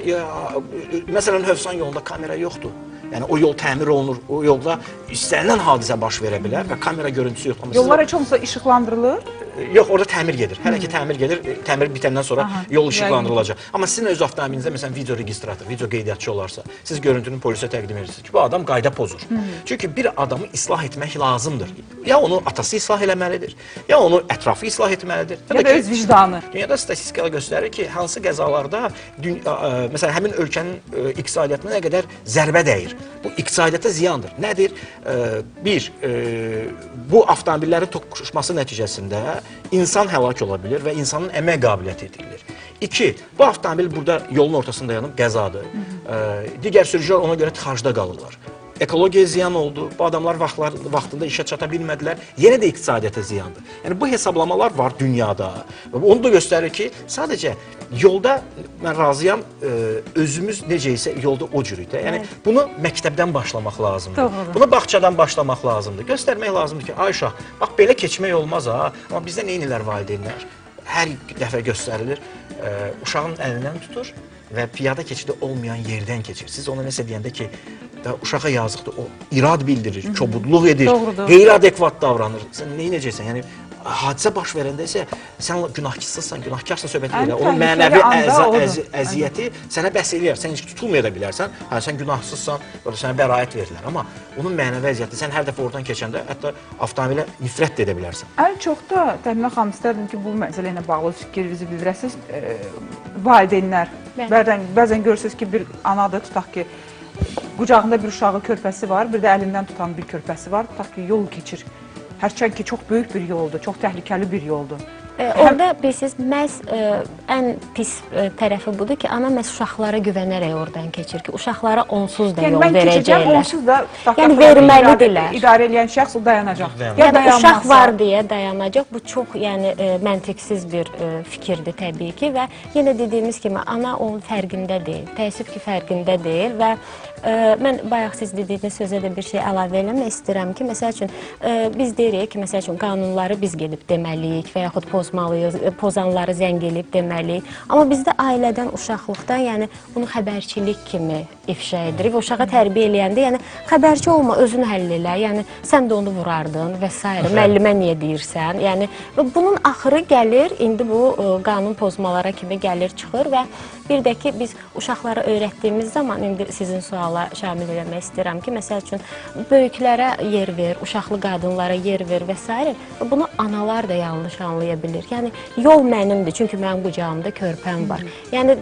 C: Məsələn, Hövsan yolunda kamera yoxdur. Yəni, o yol təmir olunur, o yolda istənilən hadisə baş verə bilər və kamera görüntüsü yoxdur.
A: Yollar heç olmasa işıqlandırılır?
C: Yox, orada təmir gedir. Hələ ki təmir gedir, təmir bitəndən sonra yol işıqlandırılacaq. Amma sizin öz avtomobilinizdə məsələn video registrator, video qeydiyyatçı olarsa, siz görüntünü polisə təqdim edirsiniz ki, bu adam qayda pozur. Çünki bir adamı islah etmək lazımdır. Ya onu atası islah eləməlidir, ya onu ətrafı islah etməlidir.
A: Ya da öz vicdanı.
C: Dünyada statistikaya göstərir ki, hansı qəzalarda məsələn həmin ölkənin iqtisadiyyatına nə qədər zərbə dəyir. Bu iqtisadiyyata ziyandır. Nədir? Bir, bu avtomobillərin toqquşması nəticəsində insan həlak ola bilir və insanın əmək qabiliyyəti itirilir. 2, bu avtomobil burada yolun ortasında dayanıb qəzadır. Digər sürücülər ona görə tıxacda qalırlar. Ekologiyaya ziyan oldu, bu adamlar vaxtında işə çata bilmədilər, yenə də iqtisadiyyata ziyandır. Yəni, bu hesablamalar var dünyada. Onu da göstərir ki, sadəcə yolda, mən razıyam, özümüz necə isə yolda o cürük də. Yəni, bunu məktəbdən başlamaq lazımdır. Bunu bağçadan başlamaq lazımdır. Göstərmək lazımdır ki, ay uşaq, bax, belə keçmək olmaz ha, amma bizdə neynirlər valideynlər? Hər dəfə göstərilir, uşağın əlindən tutur və piyada keçidi olmayan yerdən keçir. Siz ona nəsə deyəndə ki, uşağa yazıqdır, o irad bildirir, kobudluq edir, qeyri-adekvat davranır. Sən neynəcəksən? Yəni, hadisə baş verəndə isə sən günahçısızsan, günahkarsın söhbət edir. Onun mənəvi əziyyəti sənə bəs eləyər. Sən heç tutulmaya da bilərsən, sən günahsızsan, sənə bəraət verirlər. Amma onun mənəvi əziyyəti, sən hər dəfə oradan keçəndə hətta avtomobilə nifrət də edə bilərsən.
A: Ən çox da Təminə xanım istərdim ki, bu məsələ ilə bağlı fikrinizi bildirəsiniz. Valideynlər, bəzən görürsünüz ki, bir anadır, tutaq ki, qucağında bir uşağı körpəsi var, bir də əlindən tutan bir körpəsi var, tutaq ki, yol keçir. Hərçənd ki, çox böyük bir yoldur, çox təhlükəli bir yoldur.
D: Orada bilirsiniz, məhz ən pis tərəfi budur ki, ana məhz uşaqlara güvənərək oradan keçir ki, uşaqlara onsuz da yol
A: mən keçəcəm,
D: verəcəklər.
A: onsuz da
D: Yəni verməlidirlər.
A: İdarə edən şəxs dayanacaq.
D: Ya da uşaq var deyə dayanacaq. Bu çox məntiqsiz bir fikirdir təbii ki və yenə dediyimiz kimi ana onun fərqində deyil. Təəssüf ki, fərqində deyil və mən bayaq siz dediyiniz sözə də bir şey əlavə eləmək istəyirəm ki, məsəl üçün biz deyirik ki, məsəl üçün qanunları biz gedib deməliyik və yaxud pozmalıyıq, pozanları zəng edib deməliyik. Amma bizdə ailədən, uşaqlıqdan, yəni bunu xəbərçilik kimi ifşa edirik və uşağa tərbiyə eləyəndə, yəni xəbərçi olma, özünü həll elə, yəni sən də onu vurardın və s. müəllimə niyə deyirsən? Yəni bunun axırı gəlir, indi bu qanun pozmalara kimi gəlir, çıxır və bir də ki, biz uşaqlara öyrətdiyimiz zaman, indi sizin suala şamil eləmək istəyirəm ki, məsəl üçün, böyüklərə yer ver, uşaqlı qadınlara yer ver və s. Bunu analar da yanlış anlaya bilir. Yəni, yol mənimdir, çünki mənim qucağımda körpəm var. Yəni,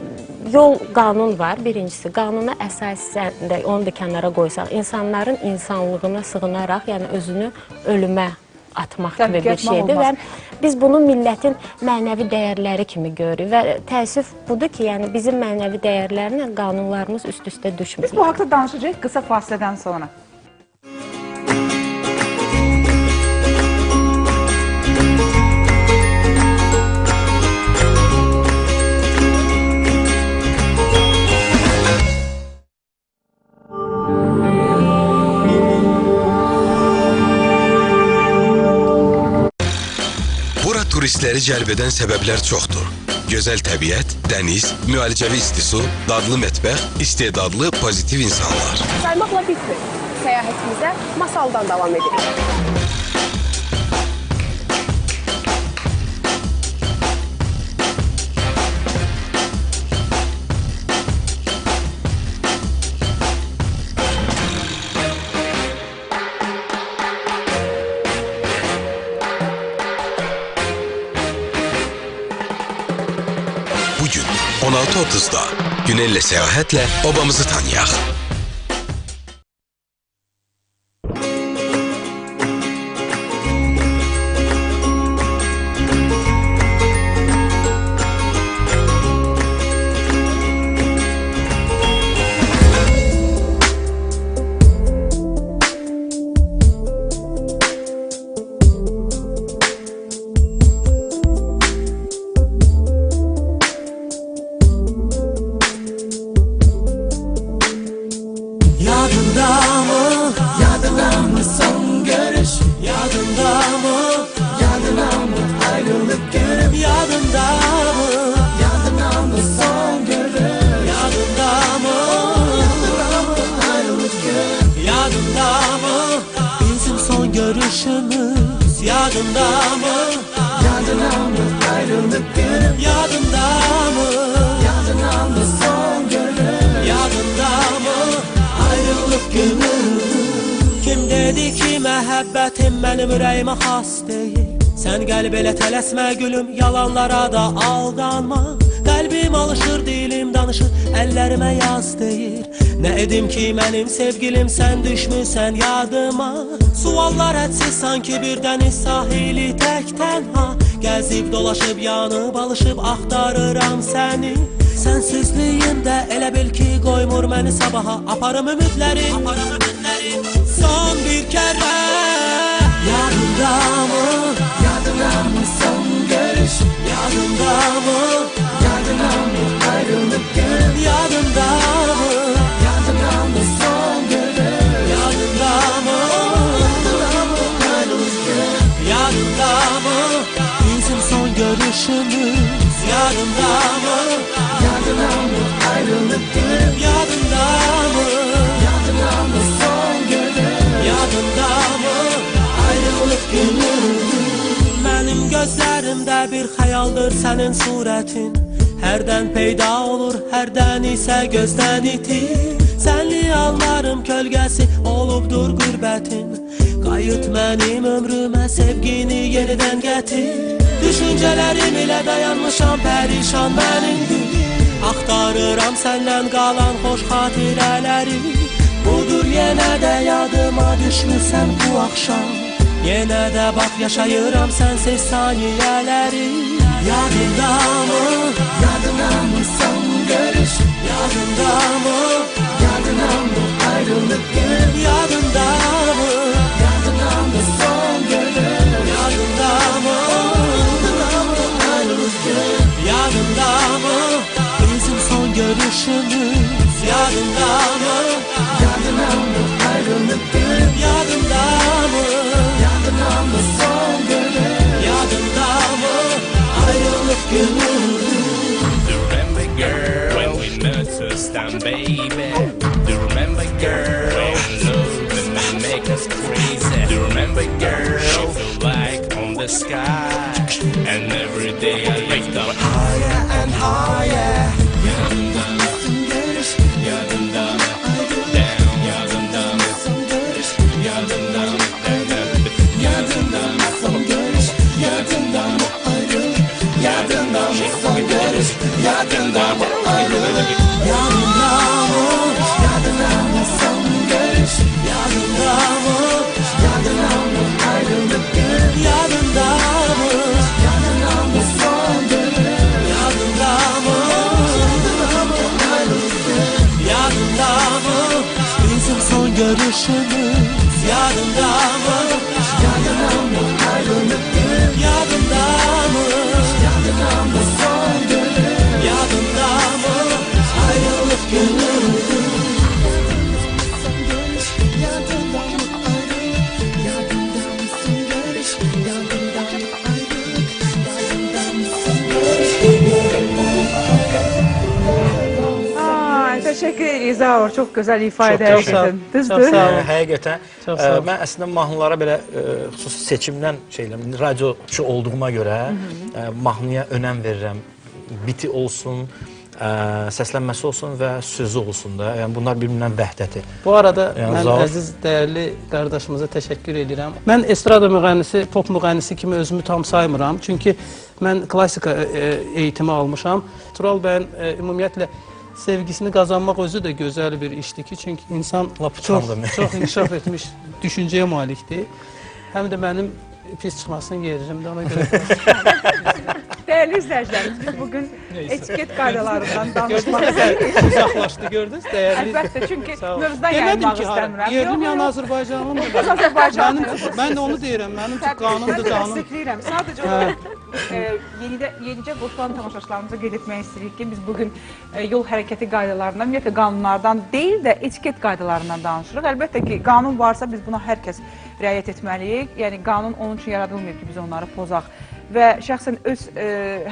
D: yol, qanun var, birincisi. Qanuna əsasən də onu da kənara qoysaq, insanların insanlığına sığınaraq, yəni özünü ölümə atmaq kimi bir şeydir və biz bunu millətin mənəvi dəyərləri kimi görürük və təəssüf budur ki, yəni bizim mənəvi dəyərlərlə qanunlarımız üst-üstə düşmür.
A: Biz bu haqda danışacağıq qısa fasilədən sonra.
E: Turistləri cəlb edən səbəblər çoxdur. Gözəl təbiət, dəniz, müalicəvi isti su, dadlı mətbəx, istedadlı, pozitiv insanlar.
F: Saymaqla bitmir. Səyahətimizə Masaldan davam edirik.
E: Bugün 16:30'da Günel'le seyahatle obamızı tanıyaq.
G: Tələsmə gülüm, yalanlara da aldanma. Qəlbim alışır, dilim danışır, əllərimə yaz deyir. Nə edim ki mənim sevgilim, sən düşmüsən yadıma. Suallar hədsiz sanki bir dəniz sahili tək tənha. Gəzib dolaşıb, yanıb alışıb, axtarıram səni. Sənsizliyimdə elə bil ki qoymur məni sabaha. Aparım ümidlərim, son bir kərə. Yadımda mı? Yadına mı son görüş? Yadında mı? Yadına mı ayrılık gün? Yadında mı? Yadına mı son görüş? Yadında mı? Yadına mı ayrılık gün? Yadında mı? Bizim son görüşümüz yadında mı? Yadına mı ayrılık gün? Yadında mı? Yadına mı son görüş? Yadında mı? Ayrılık günü. Mənim gözlərimdə bir xəyaldır sənin surətin. Hərdən peyda olur, hərdən isə gözdən itir. Sənli anlarım kölgəsi olubdur qürbətin. Qayıt mənim ömrümə sevgini yenidən gətir. Düşüncələrim ilə dayanmışam, pərişan mənim gül. Axtarıram səndən qalan xoş xatirələri. Budur yenə də yadıma düşmüsən bu axşam. Yenə də bax yaşayıram sənsiz saniyələri. Yadındamı, yadındamı son görüş? Yadındamı, yadındamı ayrılık gün? Yadındamı, yadındamı son görüş? Yadındamı, yadındamı ayrılık gün? Yadındamı, bizim son görüşümüz? Yadındamı, yadındamı ayrılık gün? Yadındamı, yadındamı son görüş? Yadındamı ayrılık günü?
H: Do you remember, girl, when we met first time, baby? Do you remember, girl, when love and make us crazy? Do you remember, girl, feel like on the sky? And every day I wake up higher and higher. Yadındamı, yadındamı, down, yadındamı, yadındamı, yadındamı, yadındamı, yadındamı, yadındamı, ayrılık.
G: Yadındamı, yadındamı son görüş? Yadındamı, yadındamı ayrılık gün? Yadındamı, yadındamı son görüş? Yadındamı, yadındamı ayrılık gün? Yadındamı, bizim son görüşümüz? Yadındamı, yadındamı ayrılık gün? Yadındamı, yadındamı son görüş? Yadındamı ayrılık günü?
A: Təşəkkür edirik Zaur, çox gözəl ifadə
B: Çox sağ ol.
A: etdin.
B: Çox
A: Düzdür?
B: sağ ol.
C: Həqiqətən
B: Çox sağ ol.
C: mən əslində mahnılara belə xüsusi seçimdən radioçu olduğuma görə mahnıya önəm verirəm. Biti olsun, səslənməsi olsun və sözü olsun da. Yəni bunlar bir-birindən vəhdəti.
B: Bu arada
C: Yəni,
B: mən
C: Zaur-
B: əziz, dəyərli qardaşımıza təşəkkür edirəm. Mən estrada müğənnisi, pop müğənnisi kimi özümü tam saymıram. Çünki mən klassika eğitimi almışam. Tural bəyin ümumiyyətlə sevgisini qazanmaq özü də gözəl bir işdir ki, çünki insan çox inkişaf etmiş düşüncəyə malikdir. Həm də mənim pis çıxmasını yeririm də ona görə.
A: Dəyərli izləyicilərimiz, biz bugün etiket qaydalarından danışmaq
B: Uzaqlaşdı, gördünüz? Dəyərli.
A: Əlbəttə, çünki
B: Sağ ol.
A: mövzudan
B: Demədim
A: yayınmaq
B: ki, hara.
A: istəmirəm.
B: Yerlim yəni Azərbaycanlıdır.
A: Biz Azərbaycanlıyıq.
B: Mən də onu deyirəm, mənim üçün qanundur, qanun.
A: Təsdiqləyirəm. Sadəcə olaraq yenicə qoşulan tamaşaçılarımıza qeyd etmək istəyirik ki, biz bugün yol hərəkəti qaydalarından, ümumiyyətlə qanunlardan deyil də etiket qaydalarından danışırıq. Əlbəttə ki, qanun varsa biz buna hər kəs riayət etməliyik. Yəni qanun onun üçün yaradılmayıb ki, biz onları pozaq. Və şəxsən öz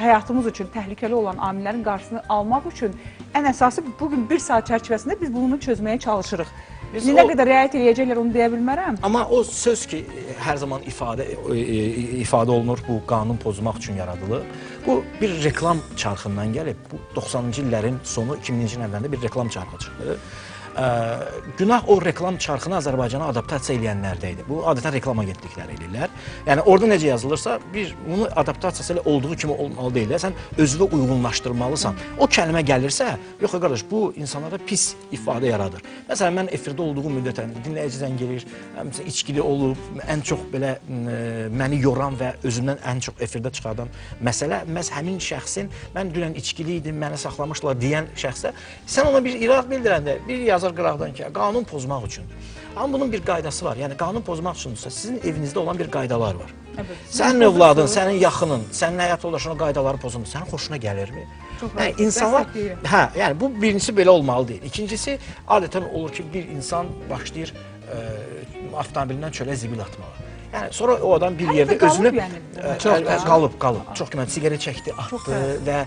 A: həyatımız üçün təhlükəli olan amillərin qarşısını almaq üçün ən əsası bugün bir saat çərçivəsində biz bunu çözməyə çalışırıq. Nə qədər riayət edəcəklər onu deyə bilmərəm.
C: Amma o söz ki, hər zaman ifadə olunur, bu qanun pozmaq üçün yaradılır. Bu bir reklam çarxından gəlib. Bu 90-cı illərin sonu, 2000-ci ilin əvvəlində bir reklam çarxı çıxdı. Günah o reklam çarxını Azərbaycana adaptasiya edənlərdə idi. Bu adətən reklam agentlikləri edirlər. Yəni orada necə yazılırsa, bunu adaptasiyası ilə olduğu kimi olmalı deyil. Sən özünə uyğunlaşdırmalısan. O kəlmə gəlirsə, yox qardaş, bu insanlara pis ifadə yaradır. Məsələn, mən efirdə olduğum müddətən dinləyiciden gelir, içkili olub, ən çox belə məni yoran və özümdən ən çox efirdə çıxardan məsələ məhz həmin şəxsin, mən dünən içkili idim, məni saxlamışlar deyən şəxsə, sən ona bir irad bildirəndə, bir yazar qıraqdan ki, qanun pozmaq üçündür. Amma bunun bir qaydası var. Yəni qanun pozmaq üçündürsə, sizin evinizdə olan bir qaydalar var. Sənin övladın, sənin yaxının, sənin həyat yoldaşının qaydaları pozulur. Sənin xoşuna gəlirmi? İnsanlar, yəni bu birincisi belə olmalı deyil. İkincisi, adətən olur ki, bir insan başlayır avtomobilindən çölə zibil atmağa. Yəni sonra o adam bir yerdə özünü qalıb. Çox qiymətli siqaret çəkdi, atdı və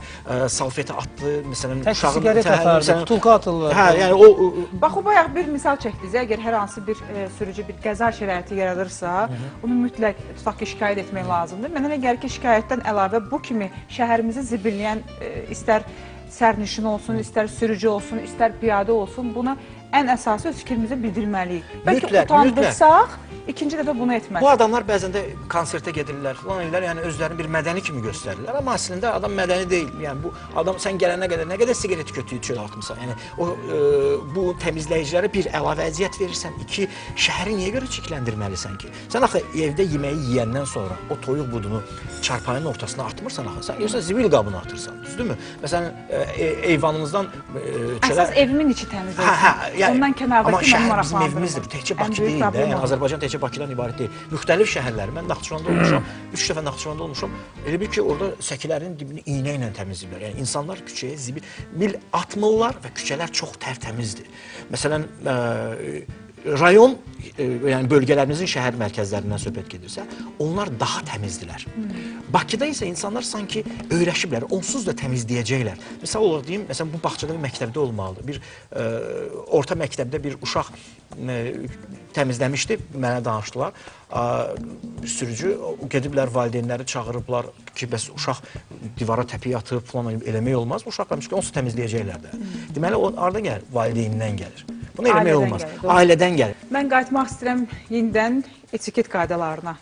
C: salfeti atdı. Məsələn,
B: uşağın siqaret atardı, butulka atırlar.
C: Hə, yəni o
A: bax o bayaq bir misal çəkdiniz. Əgər hər hansı bir sürücü bir qəza şəraiti yaradırsa, onu mütləq tutaq ki, şikayət etmək lazımdır. Mənə elə gəlir ki, şikayətdən əlavə bu kimi şəhərimizi zibilləyən istər sərnişin olsun, istər sürücü olsun, istər piyadə olsun, buna ən əsası öz fikrimizi bildirməliyik. Bəlkə
C: Mütləq,
A: utandırsaq, ikinci dəfə bunu etməz.
C: Bu adamlar bəzən də konsertə gedirlər, falan edirlər, yəni özlərini bir mədəni kimi göstərirlər. Amma əslində adam mədəni deyil. Yəni bu adam sən gələnə qədər nə qədər siqaret götürüb çölə atmısan. Yəni o bu təmizləyicilərə bir əlavə əziyyət verirsən, iki şəhəri niyə görə çirkləndirməlisən ki? Sən axı evdə yeməyi yeyəndən sonra o toyuq budunu çarpayının ortasına atmırsan axı. Sən görsən zibil qabına atırsan, düzdürmü? Məsələn, eyvanımızdan çölə
A: Əsas evimin içi təmiz olsun. Ondan kənardakı məni
C: maraqlandırır. Amma bizim evimizdir, bu təkcə Bakı deyil də, yəni Azərbaycan təkcə Bakıdan ibarət deyil. Müxtəlif şəhərlər, mən Naxçıvanda olmuşam, 3 dəfə Naxçıvanda olmuşam. Elə bil ki, orada səkilərin dibini iynə ilə təmizləyirlər. Yəni insanlar küçəyə zibil atmırlar və küçələr çox tərtəmizdir. Məsələn, rayon, yəni bölgələrimizin şəhər mərkəzlərindən söhbət gedirsə, onlar daha təmizdilər. Bakıda isə insanlar sanki öyrəşiblər, onsuz da təmizləyəcəklər. Məsəl olaraq deyim, məsələn bu bağçada bir məktəbdə olmalıdır. Bir orta məktəbdə bir uşaq təmizləmişdi, mənə danışdılar. Sürücü gediblər, valideynləri çağırıblar ki, bəs uşaq divara təpiy atıb falan eləmək olmaz. Uşaq demiş ki, onsuz təmizləyəcəklər də. Deməli, o harada gəlir? Valideynindən gəlir. Bunu eləmək olmaz. Ailədən gəlir.
A: Mən qayıtmaq istəyirəm yenidən etiket qaydalarına.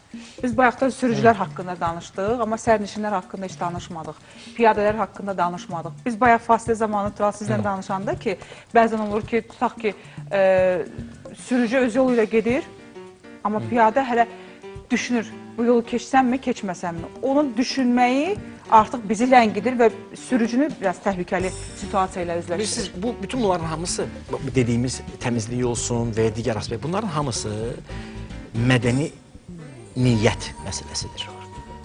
A: Biz bayaqda sürücülər haqqında danışdıq, amma sərnişinlər haqqında heç danışmadıq. Piyadələr haqqında danışmadıq. Biz bayaq fasilə zamanı Tural sizlə danışanda ki, bəzən olur ki, tutaq ki, sürücü öz yolu ilə gedir, amma piyadə hələ düşünür, bu yolu keçsəmmi, keçməsəmmi. Onun düşünməyi artıq bizi ləngidir və sürücünü biraz təhlükəli situasiya ilə üzləşdirir.
C: Bilirsiniz, bu bütün bunların hamısı, dediyimiz təmizlik olsun və ya digər aspekt, bunların hamısı mədəni niyyət məsələsidir.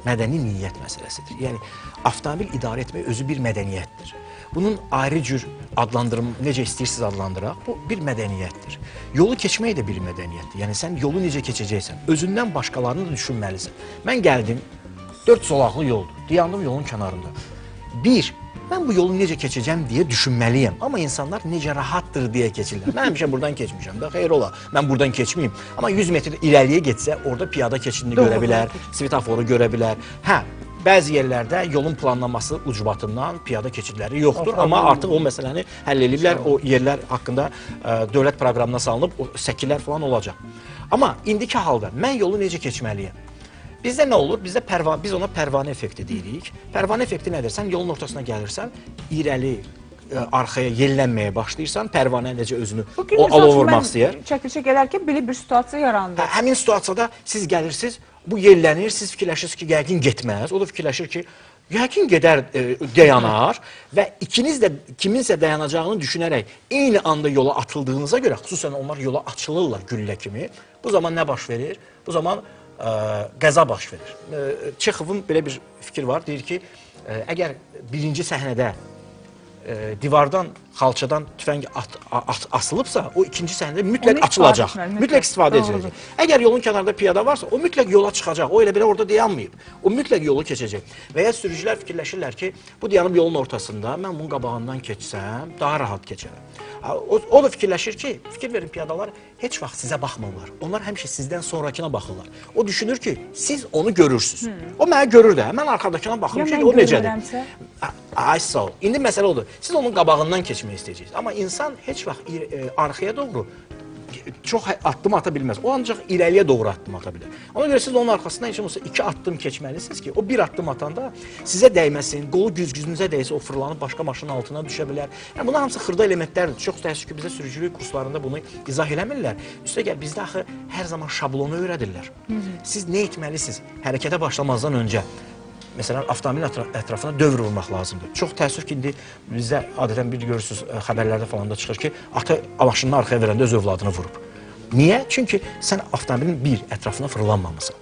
C: Mədəni niyyət məsələsidir. Yəni, avtomobil idarə etmək özü bir mədəniyyətdir. Bunun ayrı cür adlandırım, necə istəyirsiniz adlandıraq, bu bir mədəniyyətdir. Yolu keçmək də bir mədəniyyətdir. Yəni, sən yolu necə keçəcəksən, özündən başqalarını da düşünməlisən. Mən gəldim, 4 zolaqlı yoldur, dayandım yolun kənarında. Bir, mən bu yolu necə keçəcəm deyə düşünməliyəm. Amma insanlar necə rahatdır deyə keçirlər. Mən həmişə buradan keçmişəm də, xeyr ola, mən buradan keçməyim. Amma 100 metr irəliyə getsə, orada piyada keçidini görə bilər, svetoforu görə bilər. Hə, bəzi yerlərdə yolun planlaması ucbatından piyada keçidləri yoxdur, amma artıq o məsələni həll ediblər. O yerlər haqqında dövlət proqramına salınıb, o səkilər falan olacaq. Amma indiki halda mən yolu necə keçməliyəm? Bizdə nə olur? Bizdə biz ona pərvanə effekti deyirik. Pərvanə effekti nədir? Sən yolun ortasına gəlirsən, irəli, arxaya yellənməyə başlayırsan, pərvanə necə özünü alov vurmaq istəyər.
A: Çəkilişə gələrkən belə bir situasiya yarandı.
C: Həmin situasiyada siz gəlirsiniz, bu yellənir, siz fikirləşirsiniz ki, yəqin getməz. O da fikirləşir ki, yəqin gedər, dayanar və ikiniz də kiminsə dayanacağını düşünərək eyni anda yola atıldığınıza görə, xüsusən onlar yola açılırlar güllə kimi, bu zaman nə baş verir? Bu zaman qəza baş verir. Çexovun belə bir fikir var, deyir ki, əgər birinci səhnədə divardan, xalçadan tüfəng asılıbsa, o ikinci səhnədə mütləq açılacaq, mütləq istifadə edəcək. Əgər yolun kənarında piyada varsa, o mütləq yola çıxacaq, o elə belə orada dayanmayıb, o mütləq yolu keçəcək. Və ya sürücülər fikirləşirlər ki, bu dayanıb yolun ortasında, mən bunun qabağından keçsəm, daha rahat keçərəm. O da fikirləşir ki, fikir verin piyadalar heç vaxt sizə baxmırlar. Onlar həmişə sizdən sonrakına baxırlar. O düşünür ki, siz onu görürsünüz. O mənə görür də, mən arxadakına baxım ki, o necədir? Ay sağ ol. İndi məsələ odur. Siz onun qabağından keçmək istəyəcəksiniz. Amma insan heç vaxt arxaya doğru çox addım ata bilməz. O ancaq irəliyə doğru addım ata bilər. Ona görə siz onun arxasından heç olmasa 2 addım keçməlisiniz ki, o bir addım atanda sizə dəyməsin, qolu güzgüzünüzə dəysə o fırlanıb başqa maşının altına düşə bilər. Yəni bunlar hamısı xırda elementlərdir. Çox təəssüf ki, bizə sürücülük kurslarında bunu izah eləmirlər. Üstəgəl bizdə axı hər zaman şablonu öyrədirlər. Siz nə etməlisiniz? Hərəkətə başlamazdan öncə məsələn, avtomobilin ətrafına dövr vurmaq lazımdır. Çox təəssüf ki, indi bizdə adətən bir görürsünüz, xəbərlərdə falan da çıxır ki, ata maşınını arxaya verəndə öz övladını vurub. Niyə? Çünki sən avtomobilin bir ətrafına fırlanmamısan.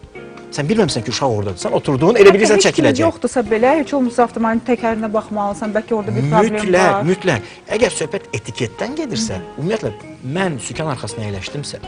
C: Sən bilməmsən ki, uşaq oradadır. Sən oturduğun, elə bilirsən çəkiləcək.
A: Heç kim yoxdursa belə, heç olmasa avtomobilin təkərinə baxmalısan, bəlkə orada bir problem var.
C: Mütləq. Əgər söhbət etiketdən gedirsə, ümumiyyətlə, mən sükan arxasına əyləşdimsə,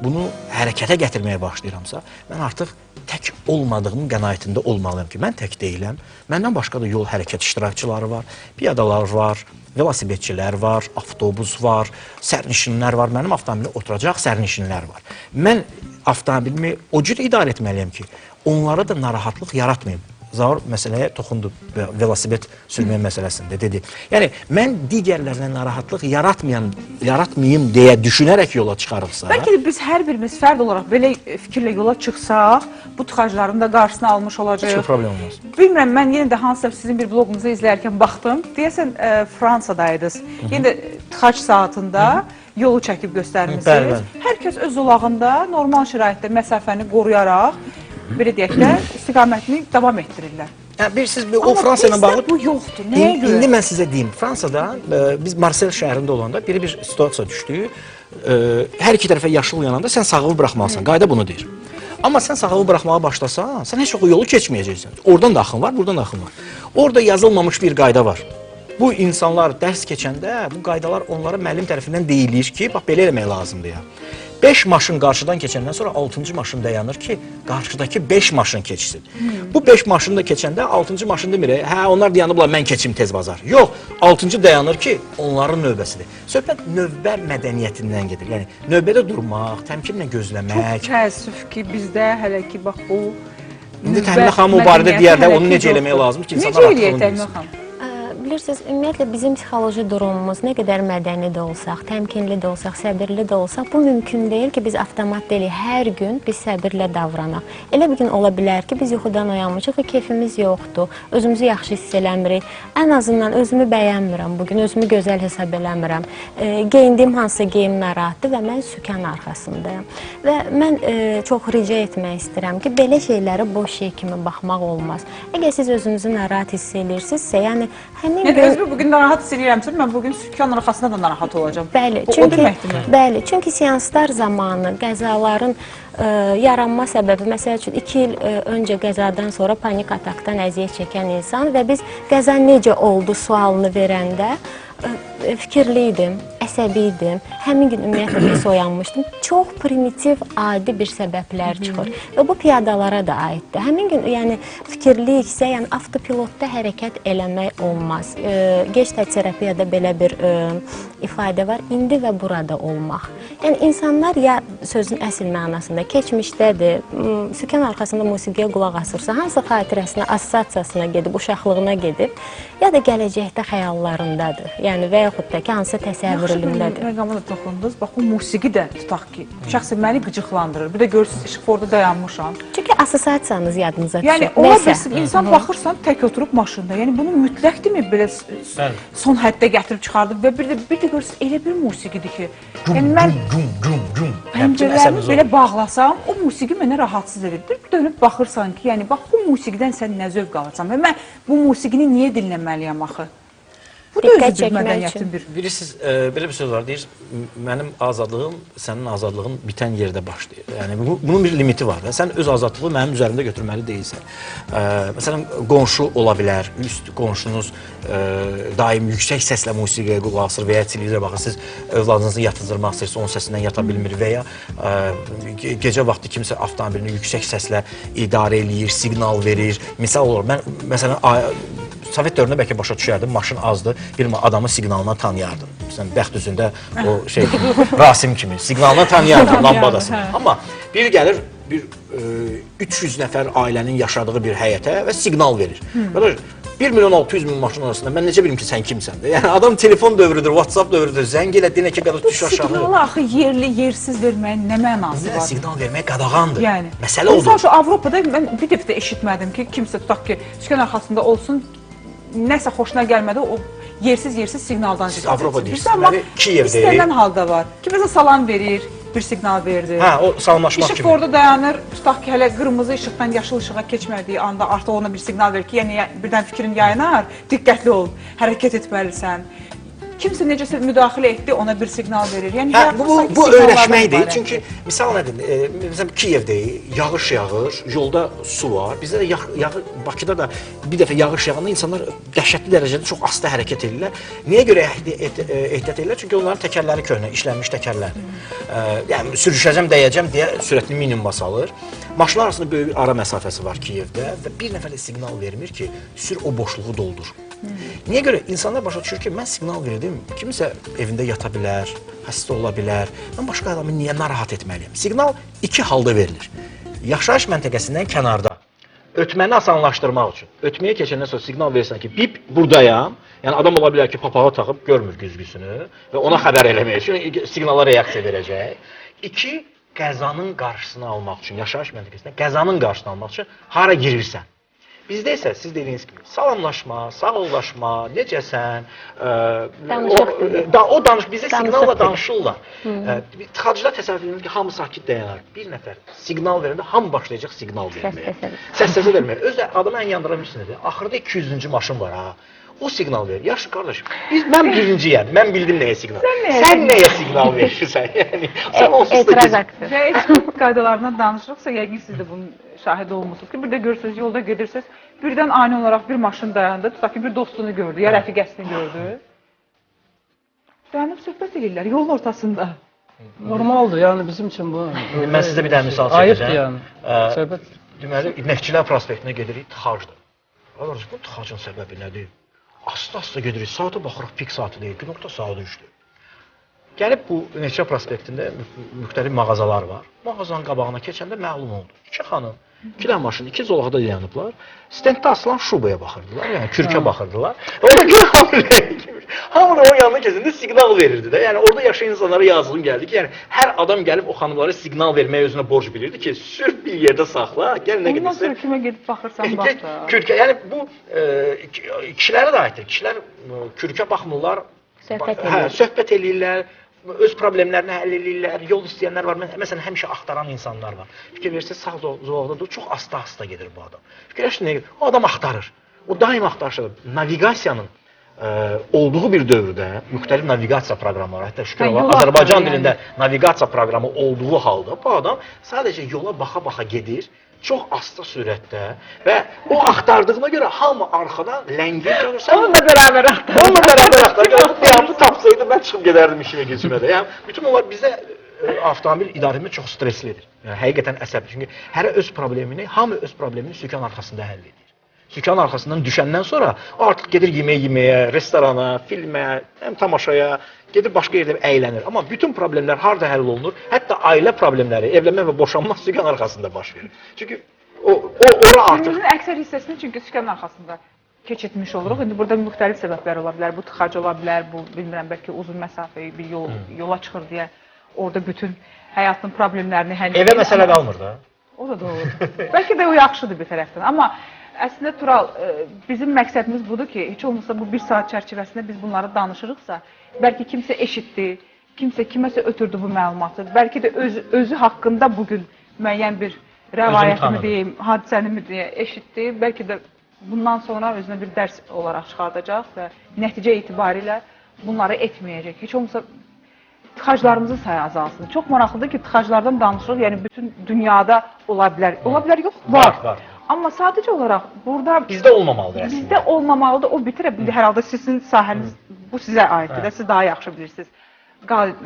C: bunu hərəkətə gətirməyə başlayıramsa, mən artıq tək olmadığımın qənaətində olmalıyam ki, mən tək deyiləm. Məndən başqa da yol hərəkət iştirakçıları var, piyadalar var, velosipedçilər var, avtobus var, sərnişinlər var, mənim avtomobilimə oturacaq sərnişinlər var. Mən avtomobilimi o cür idarə etməliyəm ki, onlara da narahatlıq yaratmayım. Zaur məsələyə toxundu, velosiped sürmək məsələsində dedi. Yəni mən digərlərinə narahatlıq yaratmayım deyə düşünərək yola çıxarıbsa,
A: Bəlkə də biz hər birimiz fərd olaraq belə fikirlə yola çıxsaq, bu tıxacların da qarşısını almış olacağıq.
C: heç bir problem olmaz.
A: Bilmirəm, mən yenə də hansısa sizin bir bloqunuzu izləyərkən baxdım. Deyəsən Fransadaydınız. Yenə də tıxac saatında yolu çəkib göstərmişsiniz. Hər kəs öz zolağında normal şəraitdə məsafəni qoruyaraq, belə deyək də, istiqamətini davam etdirirlər.
C: Yəni, bilirsiniz, o Fransa ilə bağlı...
A: Amma bizdə bu yoxdur. Nəyə görə?
C: İndi mən sizə deyim, Fransada biz Marsel şəhərində olanda bir situasiya düşdü. Hər iki tərəfə yaşıl yananda sən sağı buraxmalısan. Qayda bunu deyir. Amma sən sağı buraxmağa başlasan, sən heç o yolu keçməyəcəksən. Oradan da axın var, buradan da axın var. Orada yazılmamış bir qayda var. Bu insanlar dərs keçəndə bu qaydalar onlara müəllim tərəfindən deyilir ki, bax belə eləmək lazımdır ya. 5 maşın qarşıdan keçəndən sonra 6-cı maşın dayanır ki, qarşıdakı 5 maşın keçsin. Bu 5 maşını da keçəndə 6-cı maşın demir, hə onlar dayanıblar, mən keçim tez bazar. Yox, 6-cı dayanır ki, onların növbəsidir. Söhbət növbə mədəniyyətindən gedir. Yəni növbədə durmaq, təmkinlə gözləmək.
A: Çox təəssüf ki, bizdə hələ ki, bax bu
C: İndi Təminə xanım o barədə deyərdə onu necə eləmək lazımdır ki, insanlar
A: necə eləyək Təminə xanım?
D: Bilirsiniz, ümumiyyətlə bizim psixoloji durumumuz nə qədər mədəni də olsaq, təmkinli də olsaq, səbirli də olsaq, bu mümkün deyil ki, biz avtomat deyilik, hər gün biz səbirlə davranaq. Elə bir gün ola bilər ki, biz yuxudan oyanmışıq və keyfimiz yoxdur, özümüzü yaxşı hiss eləmirik. Ən azından özümü bəyənmirəm bugün, özümü gözəl hesab eləmirəm. Geyindiyim hansısa geyim narahatdır və mən sükan arxasındayım. Və mən çox rica etmək istəyirəm ki, belə şeylərə boş şey kimi baxmaq olmaz. Əgər siz özünüzü narahat hiss edirsinizsə, yəni
A: Özümü bugün narahat hiss edirəmsə, mən bugün sükan arxasında da narahat olacağam.
D: Bəli, çünki seanslar zamanı qəzaların yaranma səbəbi, məsəl üçün 2 il öncə qəzadan sonra panik atakdan əziyyət çəkən insan və biz qəza necə oldu sualını verəndə fikirli idim, əsəbi idim, həmin gün ümumiyyətlə pis oyanmışdım. Çox primitiv, adi bir səbəblər çıxır və bu piyadalara da aiddir. Həmin gün yəni fikirliyiksə, yəni avtopilotda hərəkət eləmək olmaz. Gestalt terapiyada belə bir ifadə var, indi və burada olmaq. Yəni insanlar ya sözün əsl mənasında keçmişdədir, sükan arxasında musiqiyə qulaq asırsa, hansı xatirəsinə, assosiasiyasına gedib, uşaqlığına gedib, ya da gələcəkdə xəyallarındadır. Yəni və yaxud da ki, hansı təsəvvür elmdədir.
A: Məqama da toxundunuz. Bax, bu musiqi də tutaq ki, şəxsən məni qıcıqlandırır. Bir də görürsünüz, işıqforda dayanmışam.
D: Çünki assosiasiyanız yadınıza düşür.
A: Yəni, ola bilsin, insan baxırsan, tək oturub maşında. Yəni, bunu mütləqdirmi belə son həddə gətirib çıxardıb və bir də görürsünüz, elə bir musiqidir ki, yəni mən pəncərələrimi belə bağlasam, o musiqi mənə rahatsız edir. Bir dönüb baxırsan ki, yəni, bax, bu musiqidən sən nə zövq alacam və mən bu musiqini niyə dinləməliyəm axı? Bu da özü bir mədəniyyətin bir...
C: Bilirsiniz, belə bir söz var, deyir, mənim azadlığım sənin azadlığın bitən yerdə başlayır. Yəni, bunun bir limiti var. Sən öz azadlığı mənim üzərimdə götürməli deyilsən. Məsələn, qonşu ola bilər, üst qonşunuz daim yüksək səslə musiqiyə qulaq asır və ya televizora baxır, siz övladınızı yatızdırmaq istəyirsiniz, onun səsindən yata bilmir və ya gecə vaxtı kimsə avtomobilini yüksək səslə idarə eləyir, siqnal verir. Misal olur, mən məsələn, Sovet dövründə bəlkə başa düşərdim, maşın azdır, bir adamı siqnalına tanıyardım. Məsələn, bəxt üzündə o şey kimi, Rasim kimi, siqnalına tanıyardım, lambadasını. Amma biri gəlir, 300 nəfər ailənin yaşadığı bir həyətə və siqnal verir. 1.600.000 maşın arasında mən necə bilim ki, sən kimsən də? Yəni, adam telefon dövrüdür, WhatsApp dövrüdür, zəng elə, dinə ki, qədər düş aşağı.
A: Siqnalı axı yerli, yersiz verməyin nə mənası var?
C: Siqnal vermək qadağandır.
A: Yəni,
C: məsələ odur.
A: Məsəl üçün, Avropada mən bir dəfə də eşitmədim ki, kimsə tutaq ki, sükan arxasında olsun, nəsə xoşuna gəlmədi, o yersiz siqnaldan
C: siz Avropa deyirsiniz, deməli Kiyevdə
A: istənilən halda var. Kiməsə salam verir, bir siqnal verdi.
C: Hə, o salamlaşmaq kimi.
A: İşıq orada dayanır, tutaq ki, hələ qırmızı işıqdan yaşıl işığa keçmədiyi anda artıq ona bir siqnal verir ki, yəni birdən fikrin yayınar, diqqətli ol, hərəkət etməlisən. Kimsə necəsə müdaxilə etdi, ona bir siqnal verir. Yəni,
C: bu öyrəşməkdir. Çünki, misal nədir? Məsələn, Kiyevdə yağış yağır, yolda su var. Bizdə də Bakıda da bir dəfə yağış yağanda insanlar dəhşətli dərəcədə çox asta hərəkət edirlər. Niyə görə ehtiyat edirlər? Çünki onların təkərləri köhnə, işlənmiş təkərlərdir. Yəni, sürüşəcəm, dəyəcəm deyə sürətli minimuma salır. Maşınlar arasında böyük bir ara məsafəsi var Kiyevdə və bir nəfər də siqnal vermir ki, sür o boşluğu doldur. Niyə görə? İnsanlar başa düşür ki, mən siqnal verdim, kimisə evində yata bilər, xəstə ola bilər, mən başqa adamı niyə narahat etməliyəm? Siqnal iki halda verilir. Yaşayış məntəqəsindən kənarda ötməni asanlaşdırmaq üçün. Ötməyə keçəndən sonra siqnal versən ki, bip buradayam. Yəni adam ola bilər ki, papağı taxıb görmür güzgüsünü və ona xəbər eləmək üçün siqnala reaksiya verəcək. 2, qəzanın qarşısını almaq üçün, yaşayış məntəqəsində qəzanın qarşısını almaq üçün hara girirsən. Bizdə isə siz dediyiniz kimi salamlaşma, sağollaşma, necəsən, o danış bizə siqnalla danışırlar. Tıxacıda təsəvvür edin ki, hamı sakit dayanar. Bir nəfər siqnal verəndə hamı başlayacaq siqnal verməyə. Səs-səsə verməyə. Özü də adamı ən yandıran bir sinirdir. Axırda 200-cü maşın var ha. O siqnal verir. Yaxşı qardaş, mən birinciyəm. Mən bildim nəyə siqnal. Sən nəyə siqnal verirsən? Yəni sən onsuz da
A: Və etik qaydalarından danışırıqsa, yəqin siz də bunun şahid olmusunuz ki, bir də görürsünüz, yolda gedirsiniz, birdən ani olaraq bir maşın dayandı, tutaq ki, bir dostunu gördü, ya rəfiqəsini gördü. Dayanıb söhbət edirlər yolun ortasında.
B: Normaldır, yəni bizim üçün bu.
C: Mən sizə bir dənə misal
B: Ayıbdır
C: çəkəcəm.
B: yəni. Söhbət
C: Deməli, Neftçilər prospektinə gedirik, tıxacdır. Qardaş, bu tıxacın səbəbi nədir? Asta-asta gedirik, saata baxırıq, pik saatı deyil, günorta saat 3-dür. Gəlib bu Neftçilər prospektində müxtəlif mağazalar var. Mağazanın qabağına keçəndə məlum oldu. 2 xanım, 2 dənə maşın, 2 zolaqda dayanıblar. Stenddə asılan şubaya baxırdılar, yəni kürkə baxırdılar. Orada hamı o yanına keçəndə siqnal verirdi də. Yəni orada yaşayan insanlara yazığım gəldi ki, yəni hər adam gəlib o xanımlara siqnal verməyə özünə borc bilirdi ki, sürf bir yerdə saxla, gəl nə
A: Ondan
C: gedirsə.
A: sonra kimə gedib baxırsan, bax da.
C: Kürkə, yəni bu kişilərə də aiddir. Kişilər kürkə baxmırlar, söhbət eləyirlər, öz problemlərini həll edirlər, yol istəyənlər var. Məsələn, həmişə axtaran insanlar var. Fikir verirsiniz, sağ zolaqda çox asta-asta gedir bu adam. Fikirləşin, o adam axtarır. O daim axtarır. Naviqasiyanın olduğu bir dövrdə müxtəlif naviqasiya proqramları, hətta şükür Allah, Azərbaycan dilində naviqasiya proqramı olduğu halda bu adam sadəcə yola baxa-baxa gedir, çox asta sürətdə və o axtardığına görə hamı arxadan ləngir görürsə,
A: Onunla bərabər axtarır.
C: Onunla bərabər axtarır. Bu tapsaydı mən çıxıb gedərdim işimə gücümə də. Yəni bütün onlar bizdə avtomobil idarəetmə çox stresslidir. Yəni həqiqətən əsəbli. Çünki hərə öz problemini, hamı öz problemini sükan arxasında həll edir. Sükan arxasından düşəndən sonra artıq gedir yeməyə, restorana, filmə, həm tamaşaya, gedir başqa yerdə əylənir. Amma bütün problemlər harda həll olunur? Hətta ailə problemləri, evlənmə və boşanma sükan arxasında baş verir. Çünki ora artıq
A: Günümüzün əksər hissəsini çünki sükanın arxasında keçirtmiş oluruq. İndi burada müxtəlif səbəblər ola bilər. Bu tıxac ola bilər, bu bilmirəm bəlkə uzun məsafəyə bir yola çıxır deyə orada bütün həyatın problemlərini həll edir.
C: evə məsələ qalmır da.
A: O da doğru. Bəlkə də o yaxşıdır bir tərəfdən. Amma əslində Tural, bizim məqsədimiz budur ki, heç olmasa bu 1 saat çərçivəsində biz bunları danışırıqsa, bəlkə kimsə eşitdi, kimsə kiməsə ötürdü bu məlumatı, bəlkə də özü haqqında bugün müəyyən bir rəvayətimi deyim, hadisəni eşitdi, bəlkə də bundan sonra özünə bir dərs olaraq çıxardacaq və nəticə itibarilə bunları etməyəcək. Heç olmasa tıxaclarımızın sayı azalsın. Çox maraqlıdır ki, tıxaclardan danışırıq, yəni bütün dünyada ola bilər. Ola bilər yox, var. Amma sadəcə olaraq burada
C: Bizdə olmamalıdır əslində.
A: Bizdə olmamalıdır. O bitirə bildi. Hər halda sizin sahəniz bu sizə aiddir də. Siz daha yaxşı bilirsiniz.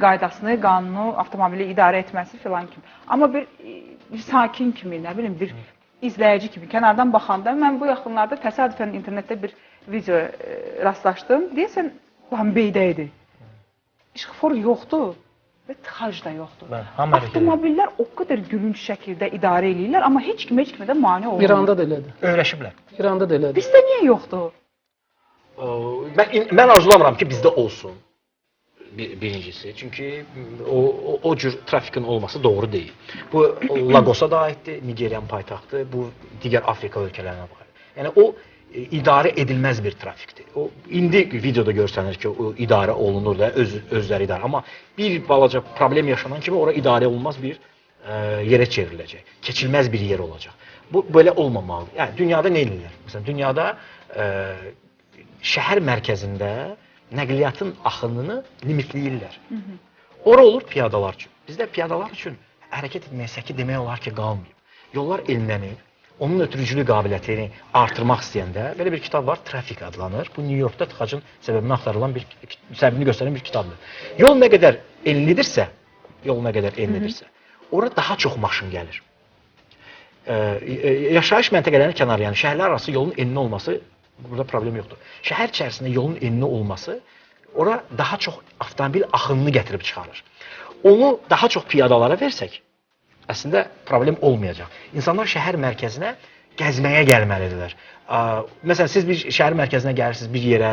A: Qaydasını, qanunu, avtomobili idarə etməsi filan kimi. Amma bir sakin kimi, nə bilim, bir izləyici kimi kənardan baxanda mən bu yaxınlarda təsadüfən internetdə bir video rastlaşdım. Deyəsən Bambeyidə idi. İşıqfor yoxdur və tıxac da yoxdur. Avtomobillər o qədər gülünç şəkildə idarə edirlər, amma heç kimə də mane olmur.
B: İranda da elədir.
C: Öyrəşiblər.
B: İranda da elədir.
A: Bizdə niyə yoxdur?
C: Mən arzulamıram ki, bizdə olsun. Birincisi. Çünki o cür trafikin olması doğru deyil. Bu Lagosa da aiddir, Nigeriyanın paytaxtı, bu digər Afrika ölkələrinə baxır. Yəni o idarə edilməz bir trafikdir. O indi videoda görsənir ki, o idarə olunur da, özləri idarə. Amma bir balaca problem yaşanan kimi ora idarə olunmaz bir yerə çevriləcək. Keçilməz bir yer olacaq. Bu belə olmamalıdır. Yəni dünyada nə edirlər? Məsələn, dünyada şəhər mərkəzində nəqliyyatın axınını limitləyirlər. Ora olur piyadalar üçün. Bizdə piyadalar üçün hərəkət etməyə səki demək olar ki, qalmayıb. Yollar enlənib. Onun ötürücülük qabiliyyətini artırmaq istəyəndə belə bir kitab var, Trafik adlanır. Bu New Yorkda tıxacın səbəbini göstərən bir kitabdır. Yol nə qədər enlidirsə, ora daha çox maşın gəlir. Yaşayış məntəqələrinin kənarı, yəni şəhərlər arası yolun enli olması burada problem yoxdur. Şəhər içərisində yolun enli olması ora daha çox avtomobil axınını gətirib çıxarır. Onu daha çox piyadalara versək, əslində problem olmayacaq. İnsanlar şəhər mərkəzinə gəzməyə gəlməlidirlər. Məsələn, siz bir şəhər mərkəzinə gəlirsiniz bir yerə,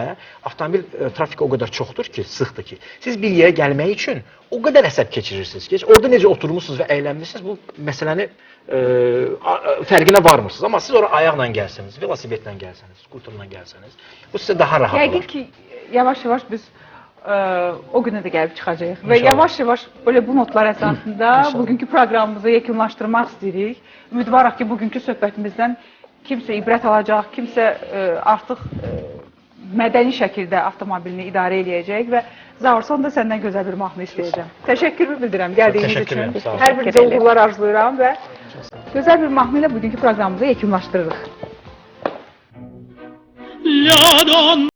C: avtomobil trafik o qədər çoxdur ki, sıxdır ki, siz bir yerə gəlmək üçün o qədər əsəb keçirirsiniz ki, orada necə oturmusunuz və əylənmirsiniz, bu məsələni fərqinə varmırsınız. Amma siz ora ayaqla gəlsəniz, velosipedlə gəlsəniz, skuterla gəlsəniz, bu sizə daha rahat
A: Yəqin
C: olar.
A: ki, yavaş-yavaş biz o günə də gəlib çıxacağıq və yavaş-yavaş belə bu notlar əsasında bugünkü proqramımızı yekunlaşdırmaq istəyirik. Ümidvarıq ki, bugünkü söhbətimizdən kimsə ibrət alacaq, kimsə artıq mədəni şəkildə avtomobilini idarə eləyəcək və Zaur, sonda səndən gözəl bir mahnı istəyəcəm. Təşəkkürümü bildirəm gəldiyiniz
C: Təşəkkür
A: üçün.
C: edirəm, sağ olun.
A: Hər birinizə uğurlar arzulayıram və gözəl bir mahnı ilə bugünkü proqramımızı yekunlaşdırırıq.
G: Yadon